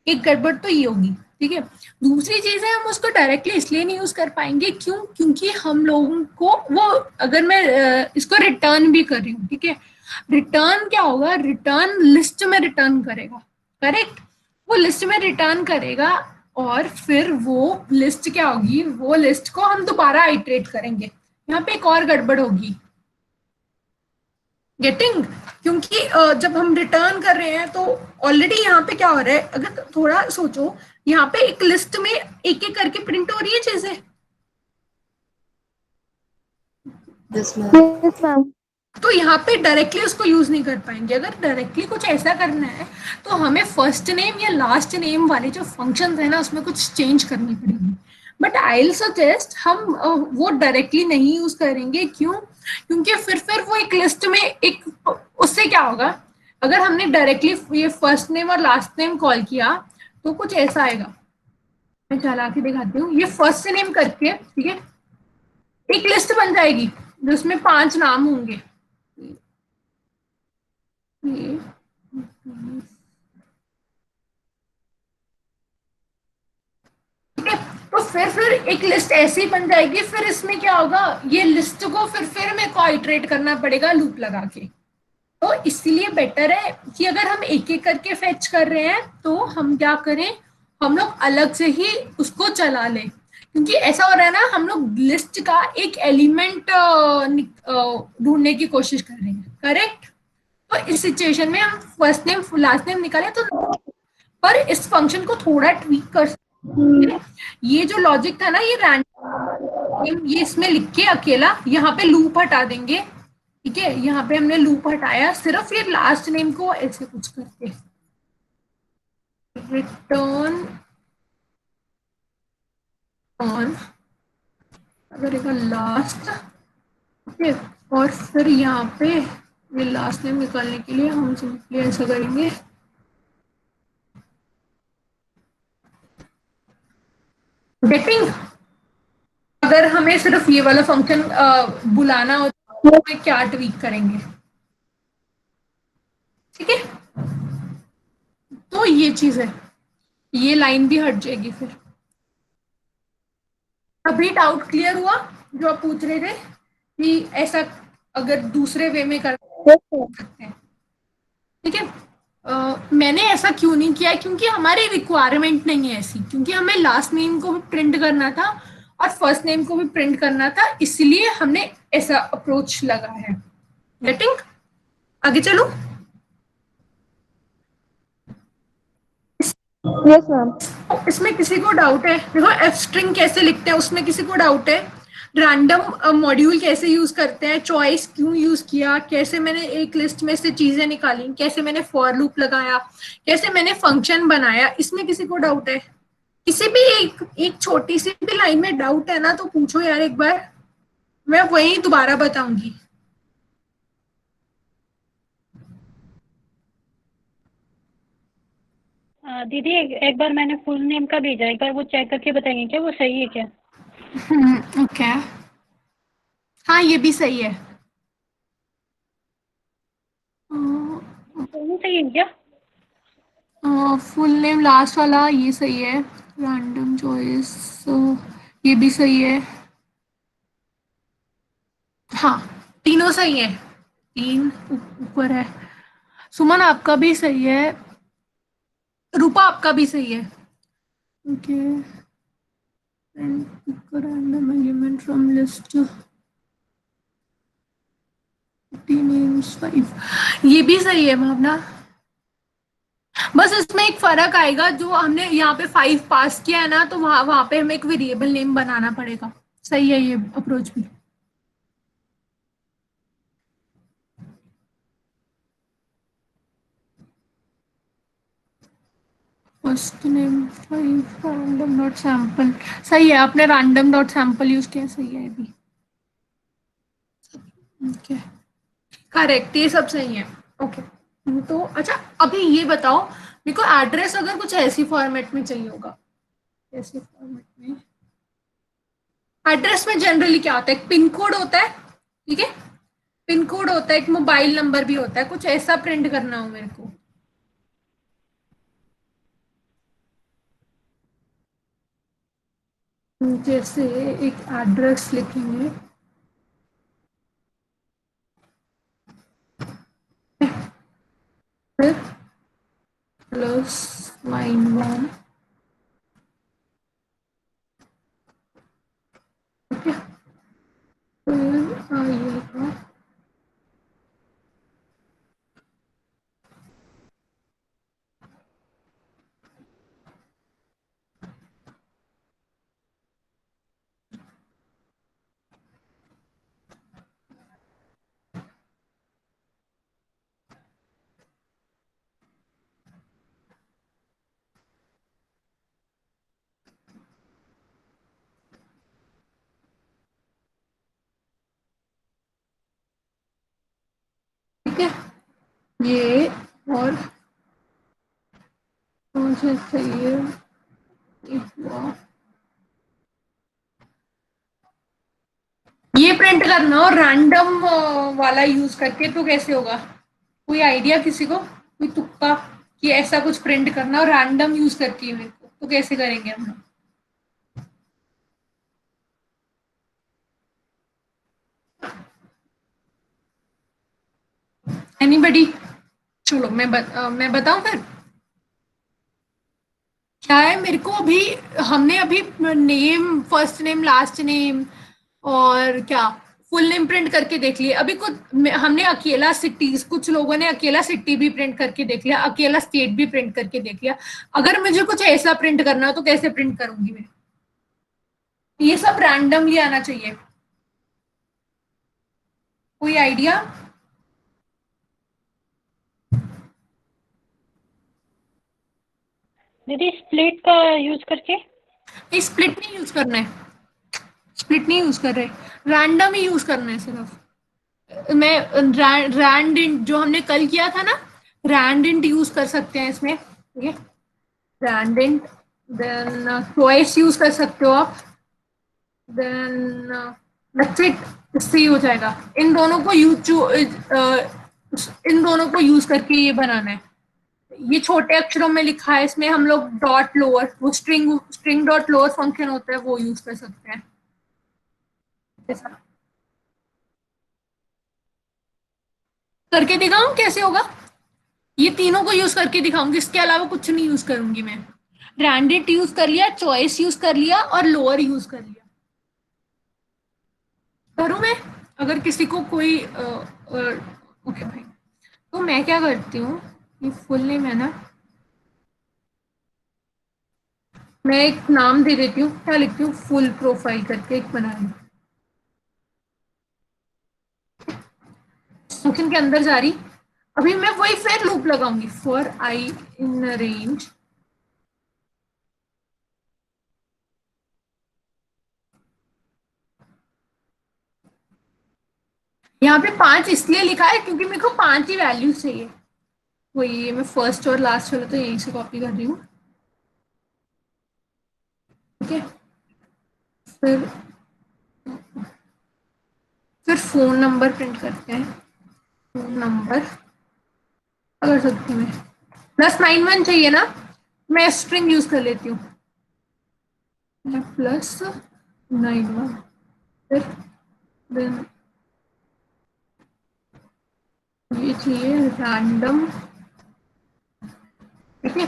एक गड़बड़ तो ये होगी, ठीक है। दूसरी चीज है, हम उसको डायरेक्टली इसलिए नहीं यूज कर पाएंगे, क्यों, क्योंकि हम लोगों को वो, अगर मैं इसको रिटर्न भी कर रही हूँ, ठीक है, रिटर्न क्या होगा, रिटर्न लिस्ट में रिटर्न करेगा, करेक्ट। वो लिस्ट में रिटर्न करेगा और फिर वो लिस्ट क्या होगी, वो लिस्ट को हम दोबारा आइटरेट करेंगे। यहाँ पे एक और गड़बड़ होगी, गेटिंग, क्योंकि जब हम रिटर्न कर रहे हैं तो ऑलरेडी यहाँ पे क्या हो रहा है, अगर थोड़ा सोचो, यहाँ पे एक लिस्ट में एक एक करके प्रिंट हो रही है चीजें। Yes ma'am. तो यहाँ पे डायरेक्टली उसको यूज नहीं कर पाएंगे। अगर डायरेक्टली कुछ ऐसा करना है तो हमें फर्स्ट नेम या लास्ट नेम वाले जो फंक्शंस है ना उसमें कुछ चेंज करनी पड़ेगी। बट आई विल सजेस्ट हम वो डायरेक्टली नहीं यूज करेंगे, क्यों, क्योंकि फिर वो एक लिस्ट में एक, उससे क्या होगा, अगर हमने डायरेक्टली ये फर्स्ट नेम और लास्ट नेम कॉल किया तो कुछ ऐसा आएगा, मैं चला के दिखाती हूँ। ये फर्स्ट नेम करके, ठीक है, एक लिस्ट बन जाएगी जिसमें 5 नाम होंगे। तो फिर एक लिस्ट ऐसे ही बन जाएगी। फिर इसमें क्या होगा, ये लिस्ट को फिर मेरे को आइटरेट करना पड़ेगा लूप लगा के। तो इसलिए बेटर है कि अगर हम एक एक करके फेच कर रहे हैं तो हम क्या करें, हम लोग अलग से ही उसको चला लें, क्योंकि ऐसा हो रहा है ना, हम लोग लिस्ट का एक एलिमेंट ढूंढने की कोशिश कर रहे हैं, करेक्ट। तो इस सिचुएशन में हम फर्स्ट नेम लास्ट नेम निकाले तो, पर इस फंक्शन को थोड़ा ट्वीक कर सकते हैं। ये जो लॉजिक था ना, ये रैंडम नेम ये इसमें लिख के अकेला यहाँ पे लूप हटा देंगे, ठीक है, यहाँ पे हमने लूप हटाया, सिर्फ ये लास्ट नेम को ऐसे कुछ करके रिटर्न ऑन करेगा लास्ट, ओके, और फिर यहाँ पे ये लास्ट नेम निकालने के लिए हम सिंपली ऐसा करेंगे, गेटिंग। अगर हमें सिर्फ ये वाला फंक्शन बुलाना हो तो हमें क्या ट्वीक करेंगे, ठीक है, तो ये चीज है, ये लाइन भी हट जाएगी फिर। अभी डाउट क्लियर हुआ जो आप पूछ रहे थे कि ऐसा अगर दूसरे वे में कर सकते हैं, ठीक है। मैंने ऐसा क्यों नहीं किया, क्योंकि हमारी रिक्वायरमेंट नहीं है ऐसी, क्योंकि हमें लास्ट नेम को भी प्रिंट करना था और फर्स्ट नेम को भी प्रिंट करना था, इसलिए हमने ऐसा अप्रोच लगा है। गेटिंग? आगे चलो। Yes ma'am. इसमें किसी को डाउट है? देखो एफ स्ट्रिंग कैसे लिखते हैं उसमें किसी को डाउट है, रैंडम मॉड्यूल कैसे यूज करते हैं, चॉइस क्यों यूज किया, कैसे मैंने एक लिस्ट में से चीजें निकाली, कैसे मैंने फॉर लूप लगाया, कैसे मैंने फंक्शन बनाया, इसमें किसी को डाउट है? किसी भी एक छोटी सी भी लाइन में डाउट है ना तो पूछो यार एक बार, मैं वही दोबारा बताऊंगी। दीदी एक बार मैंने फुल नेम का भेजा, एक बार वो चेक करके बताएंगे क्या वो सही है क्या? ओके, हाँ ये भी सही है। सही है क्या? फुल नेम लास्ट वाला ये सही है, रैंडम चॉइस ये भी सही है, हाँ तीनों सही है, तीन ऊपर है। सुमन आपका भी सही है, रूपा आपका भी सही है, okay. Random element from list names 5 ये भी सही है भावना। बस इसमें एक फर्क आएगा, जो हमने यहाँ पे 5 पास किया है ना तो वहां पे हमें एक वेरिएबल नेम बनाना पड़ेगा। सही है ये अप्रोच भी। First name 5 random dot sample, सही है, आपने रैंडम डॉट सैंपल यूज किया, सही है ये भी, ओके करेक्ट, ये सब सही है, ओके। तो अच्छा अभी ये बताओ मेरे को, एड्रेस अगर कुछ ऐसी फॉर्मेट में चाहिए होगा, ऐसे फॉर्मेट में, एड्रेस में जनरली क्या होता है, एक पिन कोड होता है, ठीक है, पिन कोड होता है, एक मोबाइल नंबर भी होता है, कुछ ऐसा प्रिंट करना हो मेरे को, जैसे एक एड्रेस लिखेंगे, फिर प्लस लाइन 1, ठीक है, फिर आइएगा ठीक है, ये और मुझे चाहिए ये प्रिंट करना हो रैंडम वाला यूज करके, तो कैसे होगा? कोई आइडिया किसी को, कोई तुक्का कि ऐसा कुछ प्रिंट करना और रैंडम यूज करके मेरे को, तो कैसे करेंगे हम लोग? एनीबडी? चलो मैं बताऊं फिर क्या है मेरे को। अभी हमने अभी name, first name, last name और क्या फुल नेम प्रिंट करके देख लिए। अभी कुछ हमने अकेला सिटीज, कुछ लोगों ने अकेला सिटी भी प्रिंट करके देख लिया, अकेला स्टेट भी प्रिंट करके देख लिया। अगर मुझे कुछ ऐसा प्रिंट करना हो तो कैसे प्रिंट करूंगी मैं? ये सब रैंडमली आना चाहिए। कोई आइडिया? दीदी स्प्लिट का यूज करके? स्प्लिट नहीं यूज करना है, स्प्लिट नहीं यूज कर रहे, रैंडम ही यूज करना है सिर्फ। मैं रैंड जो हमने कल किया था ना, रैंड यूज कर सकते हैं इसमें, ठीक है। रैंड देन चॉइस यूज कर सकते हो आप, देन दैट्स इट, इससे ही हो जाएगा। इन दोनों को यूज करके ये बनाना है। ये छोटे अक्षरों में लिखा है, इसमें हम लोग डॉट लोअर, वो स्ट्रिंग डॉट लोअर फंक्शन होता है, वो यूज कर सकते हैं ऐसा। करके दिखाऊं कैसे होगा? ये तीनों को यूज करके दिखाऊंगी, इसके अलावा कुछ नहीं यूज करूंगी मैं। रैंडेड यूज कर लिया, चॉइस यूज कर लिया और लोअर यूज कर लिया। करूं मैं? अगर किसी को कोई ओके भाई, तो मैं क्या करती हूँ, ये फुल नेम है ना, मैं एक नाम दे देती हूँ, क्या लिखती हूँ, फुल प्रोफाइल करके एक बना ली। फंक्शन के अंदर जा रही, अभी मैं वही फिर लूप लगाऊंगी, फॉर आई इन रेंज यहाँ पे 5 इसलिए लिखा है क्योंकि मेरे को 5 ही वैल्यूज चाहिए। वही मैं फर्स्ट और लास्ट वाला तो यहीं से कॉपी कर रही हूँ, ठीक है। फिर फोन नंबर प्रिंट करते हैं, फोन नंबर कर सकती हूँ मैं, +91 चाहिए ना, मैं स्ट्रिंग यूज कर लेती हूँ, +91, फिर then ये चाहिए रैंडम, ठीक है,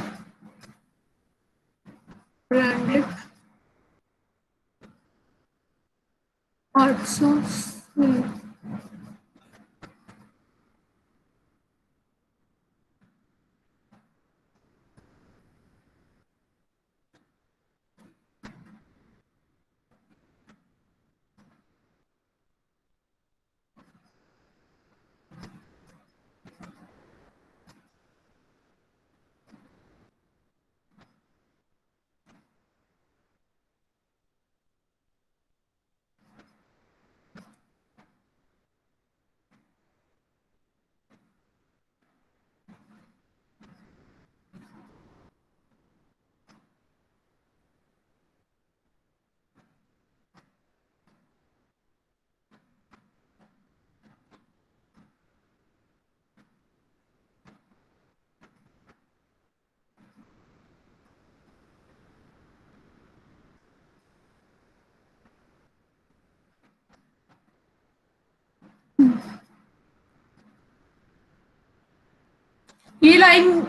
ब्रांडेड 800। ये लाइन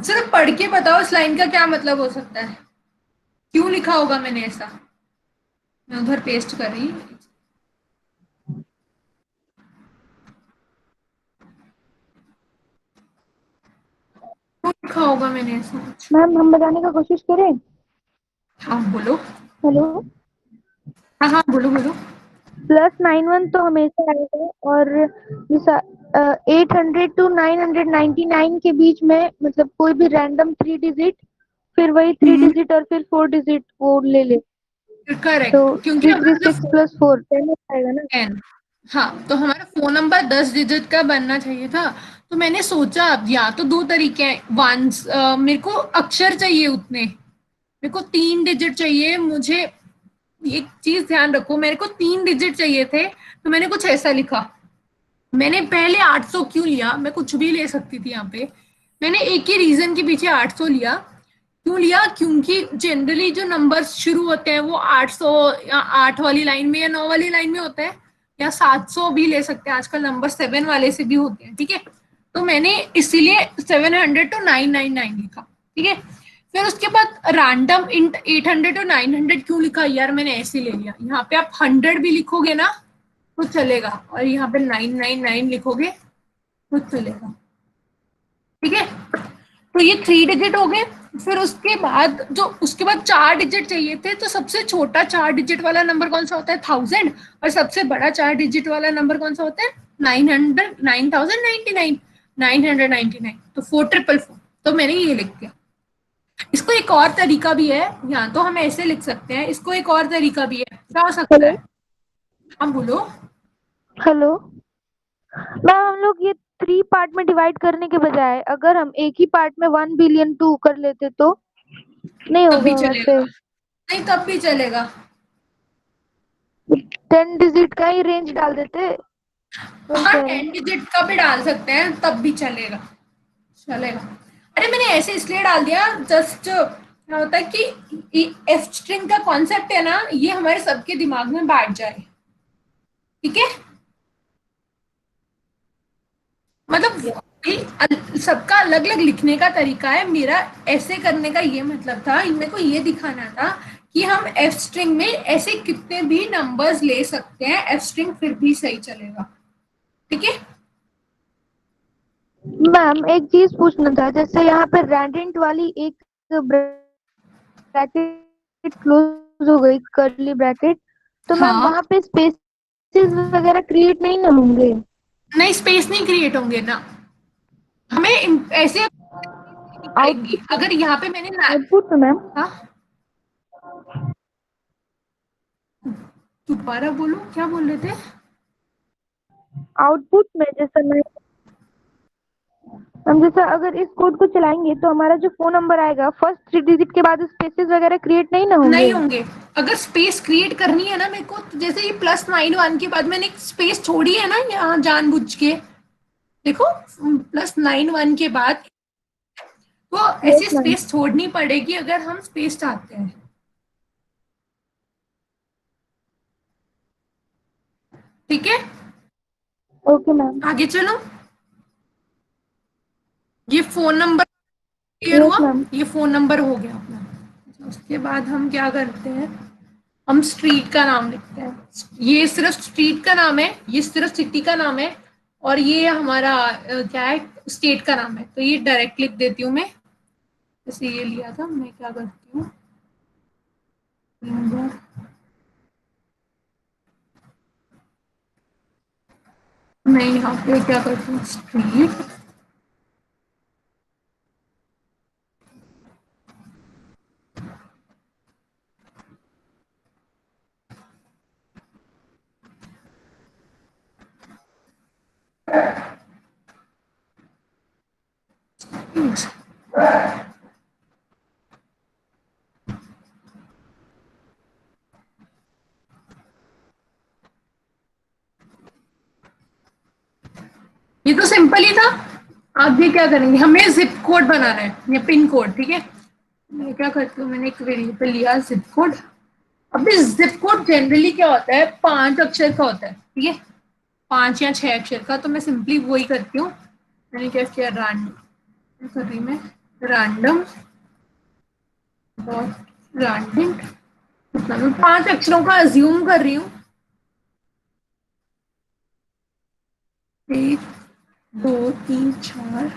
सिर्फ पढ़ के बताओ, इस लाइन का क्या मतलब हो सकता है, क्यों लिखा होगा मैंने ऐसा? मैं उधर पेस्ट कर रही, क्यों लिखा होगा मैंने ऐसा कुछ? मैम हम बताने का कोशिश करें? हाँ बोलो। हेलो। हाँ हाँ बोलो बोलो। +91 तो हमेशा आएगा, और जैसा 800 to 999 के बीच में, मतलब कोई भी रैंडम 3 डिजिट, फिर वही 3 डिजिट और फिर 4 डिजिट वो ले ले, करेक्ट, तो क्योंकि 336+4 10 आएगा ना। 10, हाँ, तो हमारा फोन नंबर 10 डिजिट का बनना चाहिए था। तो मैंने सोचा अब या तो दो तरीके हैं, वंस मेरे को अक्षर चाहिए उतने, मेरे को 3 डिजिट चाहिए, मुझे एक चीज ध्यान रखो, मेरे को 3 डिजिट चाहिए थे, तो मैंने कुछ ऐसा लिखा। मैंने पहले 800 क्यों लिया, मैं कुछ भी ले सकती थी यहाँ पे, मैंने एक ही रीजन के पीछे 800 लिया। क्यों लिया? क्योंकि जनरली जो नंबर शुरू होते हैं वो 800 या 8 वाली लाइन में या 9 वाली लाइन में होता है, या 700 भी ले सकते हैं, आजकल नंबर 7 वाले से भी होते हैं, ठीक है। तो मैंने इसीलिए 700 to 999 लिखा, ठीक है। फिर उसके बाद रैंडम इंट 800 to 900 क्यों लिखा यार, मैंने ऐसे ले लिया, यहाँ पे आप 100 भी लिखोगे ना तो चलेगा, और यहाँ पे 999 लिखोगे तो चलेगा, ठीक है। तो ये 3 डिजिट हो गए, फिर उसके बाद 4 डिजिट चाहिए थे, तो सबसे छोटा 4 डिजिट वाला नंबर कौन सा होता है? 1000। और सबसे बड़ा 4 डिजिट वाला नंबर कौन सा होता है? 999। तो 4444। तो मैंने ये लिख दिया। इसको एक और तरीका भी है, या तो हम ऐसे लिख सकते हैं, इसको एक और तरीका भी है। क्या हो सकता हेलो। है? हाँ बोलो। हेलो मैम, हम लोग ये 3 पार्ट में डिवाइड करने के बजाय अगर हम एक ही पार्ट में 1 बिलियन 2 कर लेते तो नहीं तब भी होगा वैसे? चलेगा। नहीं, तब भी चलेगा। 10 डिजिट का ही रेंज डाल देते हाँ, वैसे। 10 डिजिट का भी डाल सकते हैं, तब भी चलेगा। चलेगा। अरे मैंने ऐसे इसलिए डाल दिया, जस्ट क्या होता है कि एफ स्ट्रिंग का कॉन्सेप्ट है ना, ये हमारे सबके दिमाग में बैठ जाए। ठीक है, मतलब सबका अलग अलग लिखने का तरीका है। मेरा ऐसे करने का ये मतलब था, मेरे को ये दिखाना था कि हम एफ स्ट्रिंग में ऐसे कितने भी नंबर्स ले सकते हैं, एफ स्ट्रिंग फिर भी सही चलेगा। ठीक है। मैम एक चीज पूछना था, जैसे यहाँ पे रैंडेंट वाली एक ब्रैकेट क्लोज हो गई, कर्ली ब्रैकेट, तो मैम हाँ, वहाँ पे स्पेसेस वगैरह क्रिएट नहीं ना होंगे? नहीं स्पेस नहीं क्रिएट होंगे ना, हमें ऐसे नहीं पड़ेंगी। आउटपुट अगर यहाँ पे मैंने आउटपुट में मैम, हाँ, दोबारा बोलो, क्या बोल रहे थे? आउटपुट में जैसे मैं हम जैसे अगर इस कोड को चलाएंगे तो हमारा जो फोन नंबर आएगा फर्स्ट 3 डिजिट के बाद स्पेसेस वगैरह क्रिएट नहीं ना नहीं होंगे? होंगे। अगर स्पेस क्रिएट करनी है ना मेरे को, तो जैसे ये +91 के बाद मैंने एक स्पेस छोड़ी है ना यहाँ जानबूझ के, देखो, +91 के बाद, तो यस ऐसी मैम। स्पेस छोड़नी पड़ेगी अगर हम स्पेस चाहते हैं। ठीक है, ओके मैम। आगे चलो। ये फोन नंबर क्लियर यस हुआ? मैम। ये फोन नंबर हो गया अपना। उसके बाद हम क्या करते हैं, हम स्ट्रीट का नाम लिखते हैं। ये सिर्फ स्ट्रीट का नाम है, ये सिर्फ सिटी का नाम है, और ये हमारा क्या है, स्टेट का नाम है। तो ये डायरेक्ट लिख देती हूँ मैं, जैसे ये लिया था। मैं क्या करती हूँ, मैं यहाँ पे क्या करती हूँ, स्ट्रीट, ये तो सिंपल ही था। आगे क्या करेंगे, हमें जिप कोड बनाना है या पिन कोड। ठीक है, मैं क्या करती हूँ, मैंने एक वेरिएबल लिया जिप कोड। अभी जिप कोड जनरली क्या होता है, 5 अक्षर का होता है। ठीक है, 5 या 6 अक्षर का। तो मैं सिंपली वही करती हूँ। मैंने क्या किया, रैंडम कर रही मैं, रैंडम डॉट रैंडम, मतलब मैं 5 अक्षरों का अज्यूम कर रही हूँ। 1 2 3 4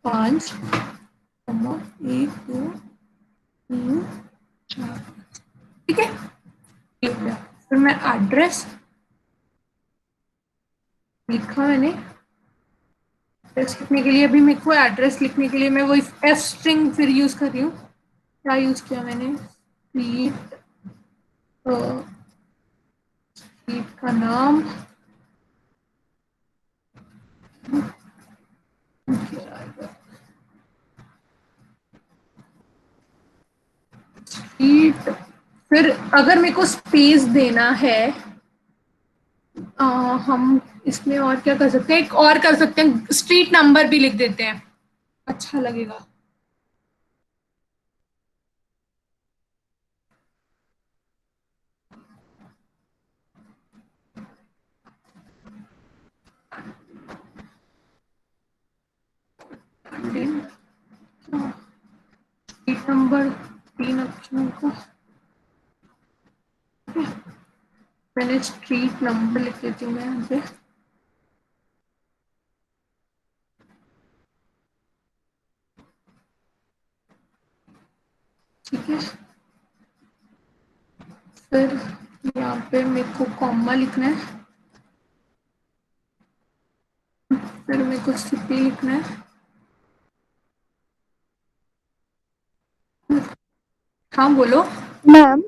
5, 1 2 3 4। ठीक है, फिर मैं एड्रेस लिखा मैंने। एड्रेस लिखने के लिए, अभी मेरे को एड्रेस लिखने के लिए मैं वही एफ स्ट्रिंग फिर यूज कर रही हूँ। क्या यूज किया मैंने, स्ट्रीट, स्ट्रीट का नाम, स्ट्रीट। फिर अगर मेरे को स्पेस देना है, हम इसमें और क्या कर सकते हैं, एक और कर सकते हैं, स्ट्रीट नंबर भी लिख देते हैं, अच्छा लगेगा। स्ट्रीट नंबर 3 अक्षरों का, मैंने स्ट्रीट नंबर लिख देती हूँ मैं यहाँ पे। ठीक है, फिर यहाँ पे मेरे को कॉमा लिखना है, फिर मेरे को सीपी लिखना है। हाँ बोलो। मैम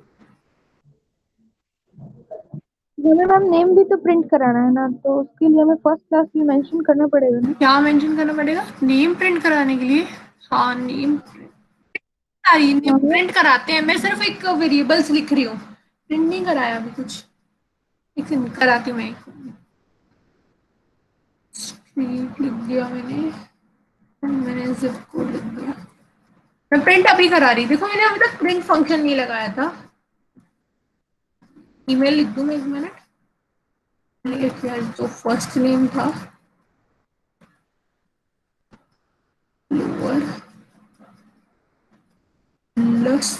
हमें मैम नेम भी तो प्रिंट कराना है ना, तो उसके लिए हमें फर्स्ट क्लास भी मेंशन करना पड़ेगा ना। क्या मेंशन करना पड़ेगा नेम प्रिंट कराने के लिए? हाँ नेम हाँ प्रिंट कराते हैं, मैं सिर्फ एक वेरिएबल्स लिख रही हूँ, प्रिंट नहीं कराया अभी कुछ। एक सेकंड कराती हूँ मैं। स्ट्रीट लिख दिया मैंने, मैंने जिप कोड लिख दिया। मैं प्रिंट अभी करा रही, देखो मैंने अभी तक प्रिंट फंक्शन नहीं लगाया था। ईमेल लिख दूँ मैं, 1 मिनट। मैंने जो फर्स्ट नेम था लोअर प्लस,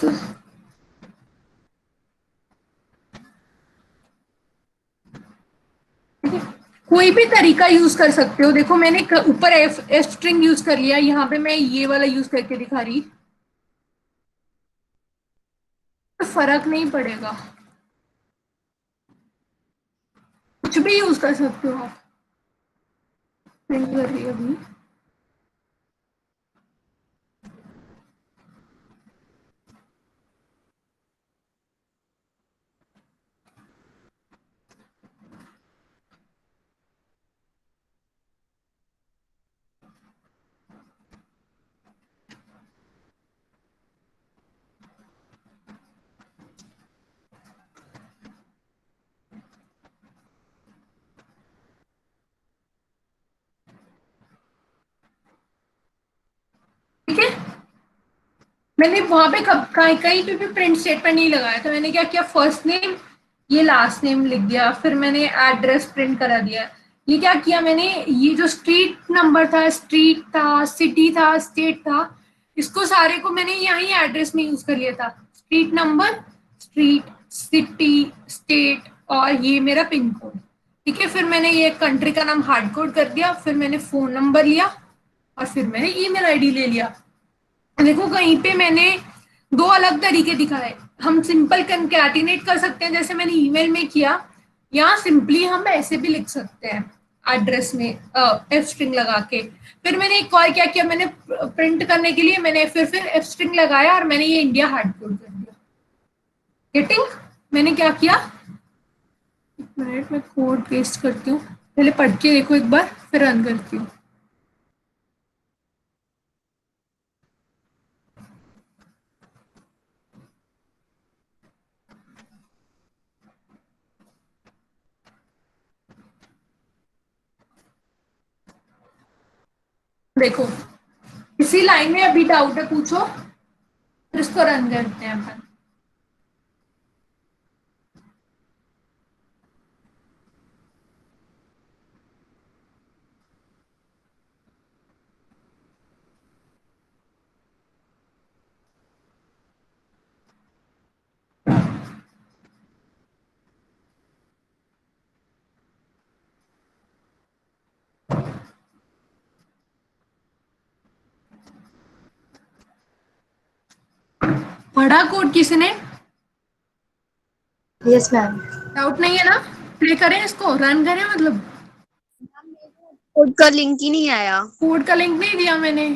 कोई भी तरीका यूज कर सकते हो। देखो मैंने ऊपर एफ स्ट्रिंग यूज कर लिया, यहाँ पे मैं ये वाला यूज करके दिखा रही, तो फर्क नहीं पड़ेगा, कुछ भी यूज कर सकते हो आप। प्रिंट कर रही है अभी। ठीक है, मैंने वहां पे कहीं कहीं पे भी प्रिंट स्टेटमेंट नहीं लगाया था। मैंने क्या किया, फर्स्ट नेम ये लास्ट नेम लिख दिया, फिर मैंने एड्रेस प्रिंट करा दिया। ये क्या किया मैंने, ये जो स्ट्रीट नंबर था, स्ट्रीट था, सिटी था, स्टेट था, इसको सारे को मैंने यही एड्रेस में यूज कर लिया था। Street number, street, city, state, और ये मेरा पिन कोड। ठीक है, फिर मैंने ये कंट्री का नाम हार्ड कोड कर दिया, फिर मैंने फोन नंबर लिया, और फिर मैंने ईमेल आईडी ले लिया। देखो कहीं पे मैंने दो अलग तरीके दिखाए। हम सिंपल कंकैटिनेट कर सकते हैं जैसे मैंने ईमेल में किया, या सिंपली हम ऐसे भी लिख सकते हैं एड्रेस में एफ स्ट्रिंग लगा के। फिर मैंने एक और क्या किया, मैंने प्रिंट करने के लिए मैंने फिर एफ स्ट्रिंग लगाया, और मैंने ये इंडिया हार्ड कोड कर दिया। गेटिंग? मैंने क्या किया, एक मिनट में कोड पेस्ट करती हूँ, पहले पढ़ के देखो एक बार, फिर रन करती हूँ। देखो इसी लाइन में अभी डाउट है पूछो, फिर इसको रन करते हैं अपन। पढ़ा कोड किसने? Yes ma'am. डाउट नहीं है ना? प्ले करें इसको, रन करें मतलब? कोड का लिंक ही नहीं आया। कोड का लिंक नहीं दिया मैंने।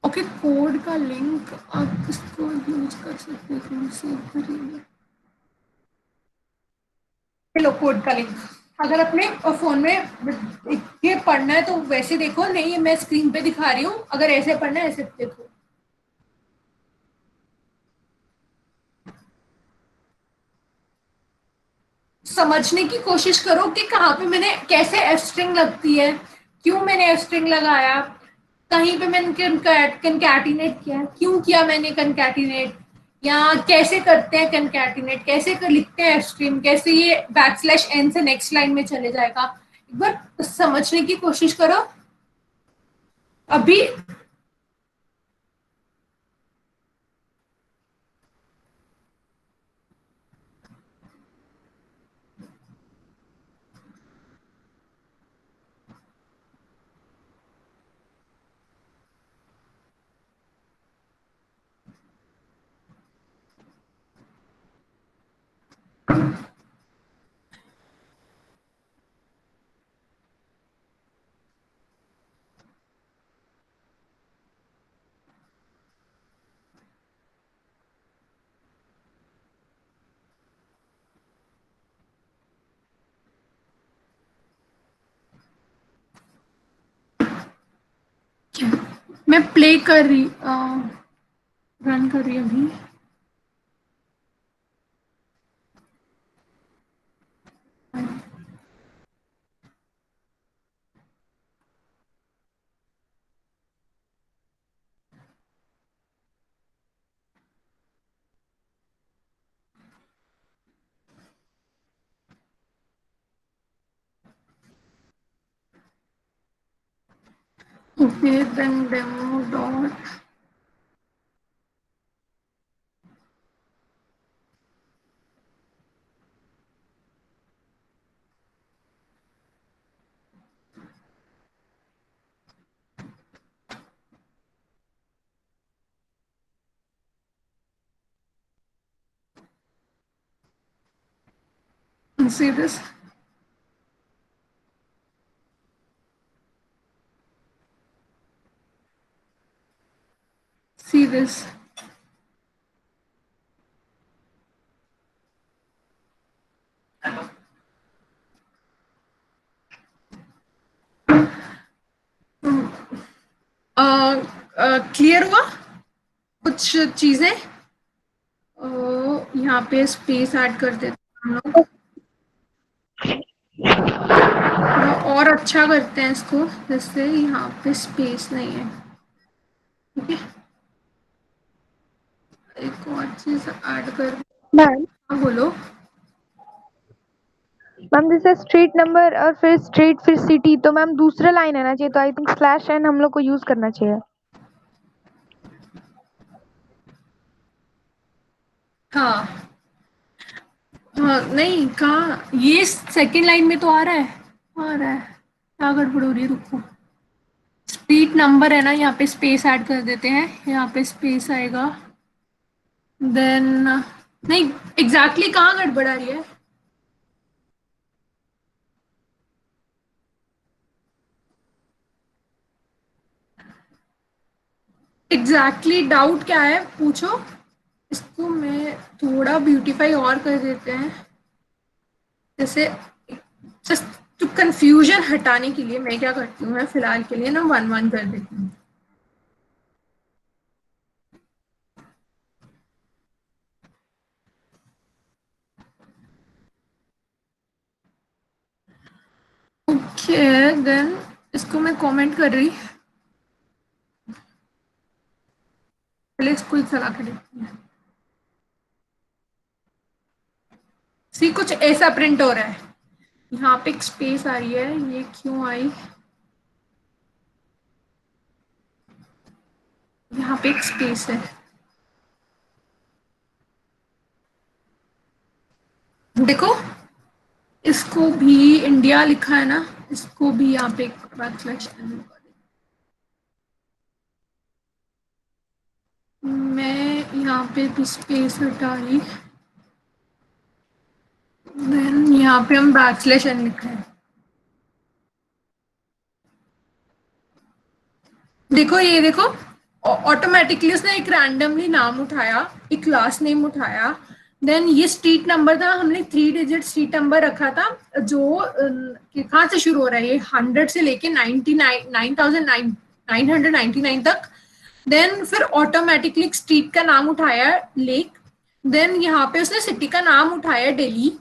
ओके, कोड का लिंक आप किसको यूज कर सकते हैं, सेव करिए। लो कोड का लिंक, अगर अपने फोन में ये पढ़ना है तो वैसे देखो, नहीं मैं स्क्रीन पे दिखा रही हूँ, अगर ऐसे पढ़ना है ऐसे देखो। समझने की कोशिश करो कि कहाँ पे मैंने कैसे एफ स्ट्रिंग लगती है, क्यों मैंने एफ स्ट्रिंग लगाया, कहीं पे मैंने कंकैटिनेट किया, क्यों किया मैंने कंकैटिनेट, या कैसे करते हैं कंकैटिनेट, कैसे लिखते हैं एफ स्ट्रिंग, कैसे ये बैकस्लैश एन से नेक्स्ट लाइन में चले जाएगा। एक बार समझने की कोशिश करो अभी। मैं प्ले कर रही रन कर रही अभी। Okay, then demo dot see this. See this. Clear हुआ कुछ चीजें? यहाँ पे स्पेस ऐड कर देते हैं हम लोग, थोड़ा और अच्छा करते हैं इसको, जैसे यहाँ पे स्पेस नहीं है। ठीक है, एक और चीज ऐड कर। मैम हाँ बोलो। मैम जैसे स्ट्रीट नंबर और फिर स्ट्रीट फिर सिटी, तो मैम दूसरा लाइन आना चाहिए, तो आई थिंक स्लैश एन हम लोग को यूज करना चाहिए। हाँ हाँ, नहीं कहाँ, ये सेकंड लाइन में तो आ रहा है, क्या गड़बड़ हो रही है, रुको। स्ट्रीट नंबर है ना, यहाँ पे स्पेस ऐड कर देते हैं, यहाँ पे स्पेस आएगा, देन नहीं एग्जैक्टली कहाँ गड़बड़ आ रही है? एग्जैक्टली डाउट क्या है पूछो। इसको मैं थोड़ा ब्यूटीफाई और कर देते हैं, जैसे जस्ट टू कंफ्यूजन हटाने के लिए मैं क्या करती हूँ, मैं फिलहाल के लिए ना 1-1 कर देती हूँ। ओके देन इसको मैं कमेंट कर रही, पहले इसको ही चला के देखती हूँ। सी कुछ ऐसा प्रिंट हो रहा है, यहाँ पे एक स्पेस आ रही है, ये क्यों आई? यहाँ पे एक स्पेस है, देखो इसको भी इंडिया लिखा है ना, इसको भी यहाँ पे एक बैकस्लैश n लगा दें। मैं यहाँ पे भी स्पेस हटा रही, देन यहाँ पे हम बैकस्लैश n लिख रहे हैं। देखो ये देखो, ऑटोमेटिकली उसने एक रैंडमली नाम उठाया, एक क्लास नेम उठाया, देन ये स्ट्रीट नंबर था, हमने 3 डिजिट स्ट्रीट नंबर रखा था, जो कहाँ से शुरू हो रहा है, ये 100 से लेके 9,999 तक। देन फिर ऑटोमेटिकली स्ट्रीट का नाम उठाया लेक, देन यहाँ पे उसने सिटी का नाम उठाया दिल्ली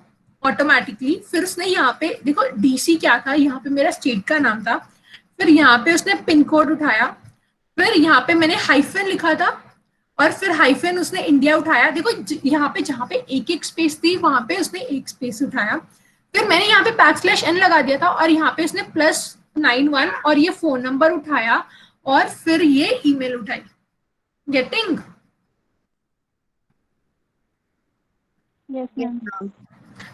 ऑटोमेटिकली, फिर उसने यहाँ पे देखो डीसी क्या था, यहाँ पे मेरा स्टेट का नाम था, फिर यहाँ पे उसने पिन कोड उठाया, फिर यहाँ पे मैंने हाइफन लिखा था, और फिर हाइफन उसने इंडिया उठाया, देखो यहाँ पे जहाँ पे एक एक स्पेस थी वहां पे उसने एक स्पेस उठाया, फिर मैंने यहाँ पे बैकस्लैश n लगा दिया था, और यहाँ पे उसने +91 और ये फोन नंबर उठाया, और फिर ये ईमेल उठाई। Getting? Yes Yes, ma'am. ma'am.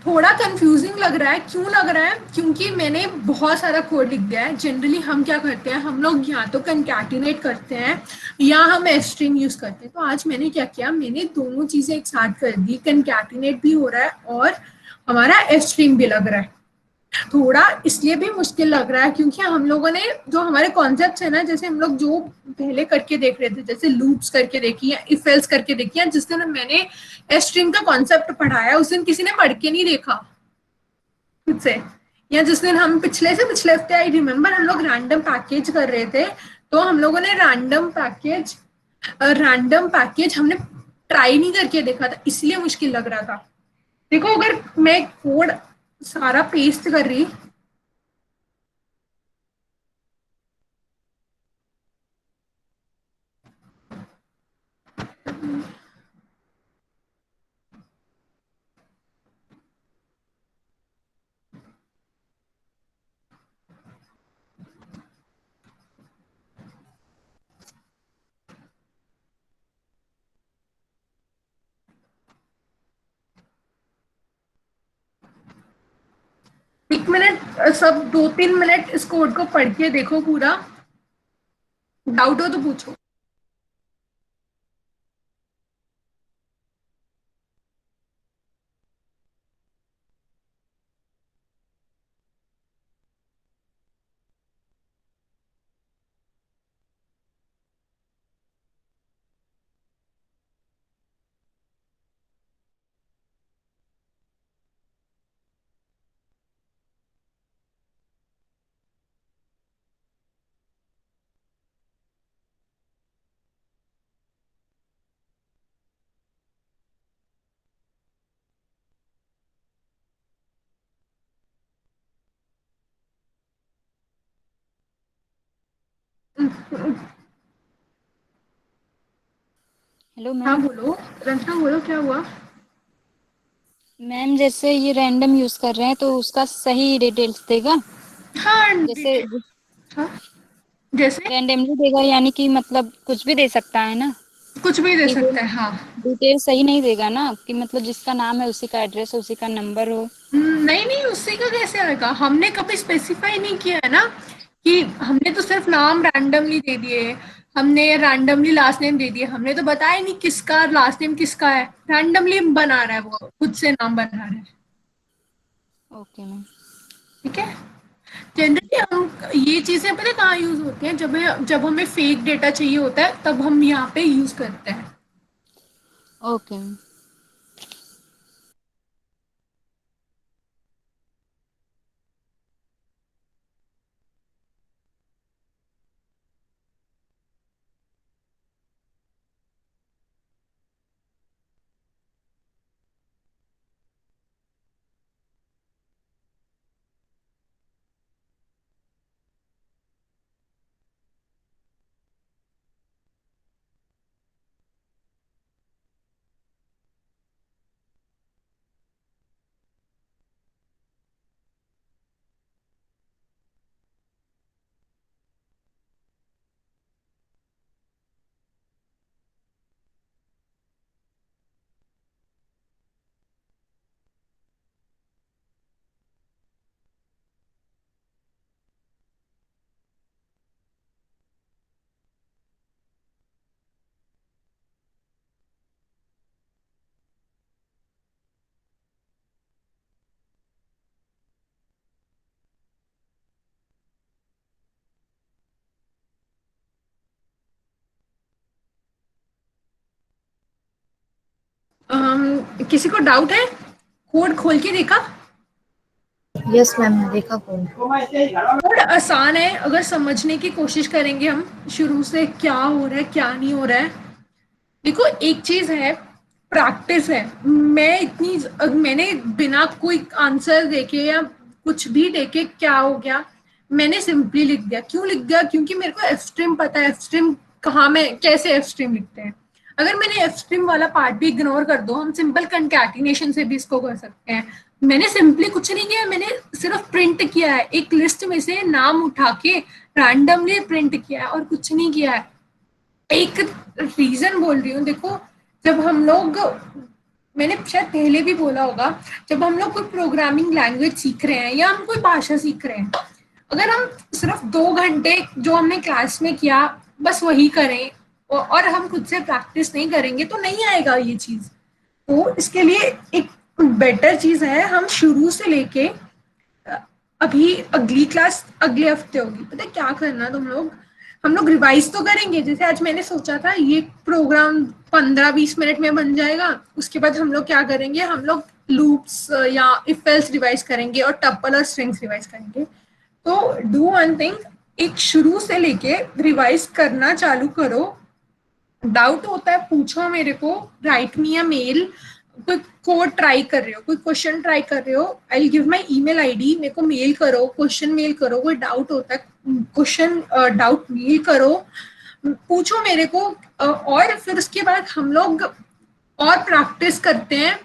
थोड़ा कंफ्यूजिंग लग रहा है, क्यों लग रहा है? क्योंकि मैंने बहुत सारा कोड लिख दिया है। जनरली हम क्या करते हैं, हम लोग या तो कंकैटिनेट करते हैं या हम स्ट्रिंग यूज करते हैं। तो आज मैंने क्या किया, मैंने दोनों चीजें एक साथ कर दी, कंकैटिनेट भी हो रहा है और हमारा स्ट्रिंग भी लग रहा है। थोड़ा इसलिए भी मुश्किल लग रहा है क्योंकि हम लोगों ने जो हमारे कॉन्सेप्ट है ना, जैसे हम लोग जो पहले करके देख रहे थे, जैसे लूप्स करके देखी या इफ एल्स करके देखी, या जिस दिन मैंने स्ट्रिंग का कॉन्सेप्ट पढ़ाया उस दिन किसी ने पढ़ के नहीं देखा खुद से, या जिस दिन हम पिछले से पिछले हफ्ते आई रिमेम्बर हम लोग रैंडम पैकेज कर रहे थे, तो हम लोगों ने रैंडम पैकेज हमने ट्राई नहीं करके देखा था, इसलिए मुश्किल लग रहा था। देखो अगर मैं कोड सारा पेस्ट कर रही, एक मिनट सब 2-3 मिनट इस कोड को पढ़ के देखो पूरा, डाउट हो तो पूछो। हेलो हाँ मैम। बोलो रंजना, बोलो क्या हुआ? मैम जैसे ये रैंडम यूज कर रहे हैं तो उसका सही डिटेल्स देगा? हाँ जैसे हाँ, जैसे रैंडमली देगा यानी कि मतलब कुछ भी दे सकता है ना? कुछ भी दे डिटेल सकता है, हाँ। डिटेल सही नहीं देगा ना कि मतलब जिसका नाम है उसी का एड्रेस हो, उसी का नंबर हो? नहीं नहीं, उससे का कैसे आएगा? हमने कभी स्पेसिफाई नहीं किया है ना कि हमने तो सिर्फ नाम रैंडमली दे दिए, हमने रैंडमली लास्ट नेम दे दिए, हमने तो बताया नहीं किसका लास्ट नेम किसका है, रैंडमली बना रहा है, वो खुद से नाम बना रहा है। Okay ma'am. ठीक है। जनरली हम ये चीजें पता है कहाँ यूज होती हैं, जब हमें फेक डेटा चाहिए होता है तब हम यहाँ पे यूज करते हैं। Okay ma'am. किसी को डाउट है? कोड खोल के देखा? यस मैम, देखा कौन। कोड आसान है, अगर समझने की कोशिश करेंगे हम शुरू से क्या हो रहा है क्या नहीं हो रहा है। देखो एक चीज है, प्रैक्टिस है। मैंने बिना कोई आंसर देखे या कुछ भी देखे क्या हो गया, मैंने सिंपली लिख दिया। क्यों लिख दिया? क्योंकि मेरे को एफ स्ट्रीम पता है, एफ स्ट्रीम कहाँ में कैसे एफ स्ट्रीम लिखते हैं। अगर मैंने एफ स्ट्रीम वाला पार्ट भी इग्नोर कर दो, हम सिंपल कंकैटिनेशन से भी इसको कर सकते हैं। मैंने सिंपली कुछ नहीं किया, मैंने सिर्फ प्रिंट किया है, एक लिस्ट में से नाम उठा के रैंडमली प्रिंट किया है और कुछ नहीं किया है। एक रीजन बोल रही हूँ, देखो जब हम लोग मैंने शायद पहले भी बोला होगा, जब हम लोग कोई प्रोग्रामिंग लैंग्वेज सीख रहे हैं या हम कोई भाषा सीख रहे हैं, अगर हम सिर्फ 2 घंटे जो हमने क्लास में किया बस वही करें और हम खुद से प्रैक्टिस नहीं करेंगे तो नहीं आएगा ये चीज। तो इसके लिए एक बेटर चीज है, हम शुरू से लेके अभी अगली क्लास अगले हफ्ते होगी, पता है क्या करना तुम लोग, हम लोग रिवाइज तो करेंगे। जैसे आज मैंने सोचा था ये प्रोग्राम 15-20 मिनट में बन जाएगा, उसके बाद हम लोग क्या करेंगे, हम लोग लूप्स या इफ एल्स रिवाइज करेंगे और टपल और स्ट्रिंग्स रिवाइज करेंगे। तो डू वन थिंग, एक शुरू से लेके रिवाइज करना चालू करो। डाउट होता है पूछो मेरे को, राइट मी अ मेल। कोई कोड ट्राई कर रहे हो, कोई क्वेश्चन ट्राई कर रहे हो, I will give my email ID, मेरे को मेल करो, क्वेश्चन मेल करो। कोई डाउट होता है क्वेश्चन डाउट मेल करो, पूछो मेरे को। और फिर उसके बाद हम लोग और प्रैक्टिस करते हैं,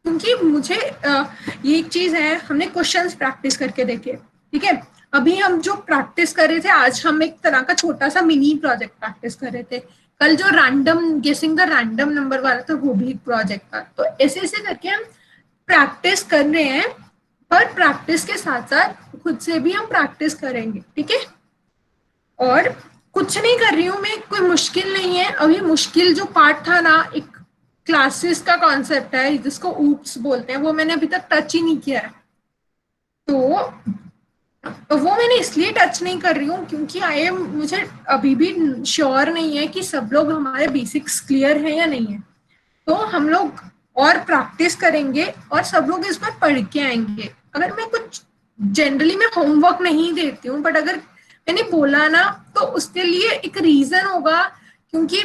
क्योंकि मुझे ये एक चीज है, हमने क्वेश्चंस प्रैक्टिस करके देखे, ठीक है। अभी हम जो प्रैक्टिस कर रहे थे, आज हम एक तरह का छोटा सा मिनी प्रोजेक्ट प्रैक्टिस कर रहे थे। कल जो रैंडम गेसिंग द रैंडम नंबर वाला था वो भी एक प्रोजेक्ट था। तो ऐसे ऐसे करके हम प्रैक्टिस कर रहे हैं, पर प्रैक्टिस के साथ साथ खुद से भी हम प्रैक्टिस करेंगे, ठीक है। और कुछ नहीं कर रही हूँ मैं, कोई मुश्किल नहीं है। अभी मुश्किल जो पार्ट था ना, एक क्लासेस का कॉन्सेप्ट है जिसको ऊप्स बोलते हैं, वो मैंने अभी तक टच ही नहीं किया है। तो वो मैंने इसलिए टच नहीं कर रही हूँ क्योंकि मुझे अभी भी श्योर नहीं है कि सब लोग हमारे बेसिक्स क्लियर है या नहीं है। तो हम लोग और प्रैक्टिस करेंगे और सब लोग इस बार पढ़ के आएंगे। अगर मैं कुछ जनरली मैं होमवर्क नहीं देती हूँ, बट अगर मैंने बोला ना तो उसके लिए एक रीजन होगा, क्योंकि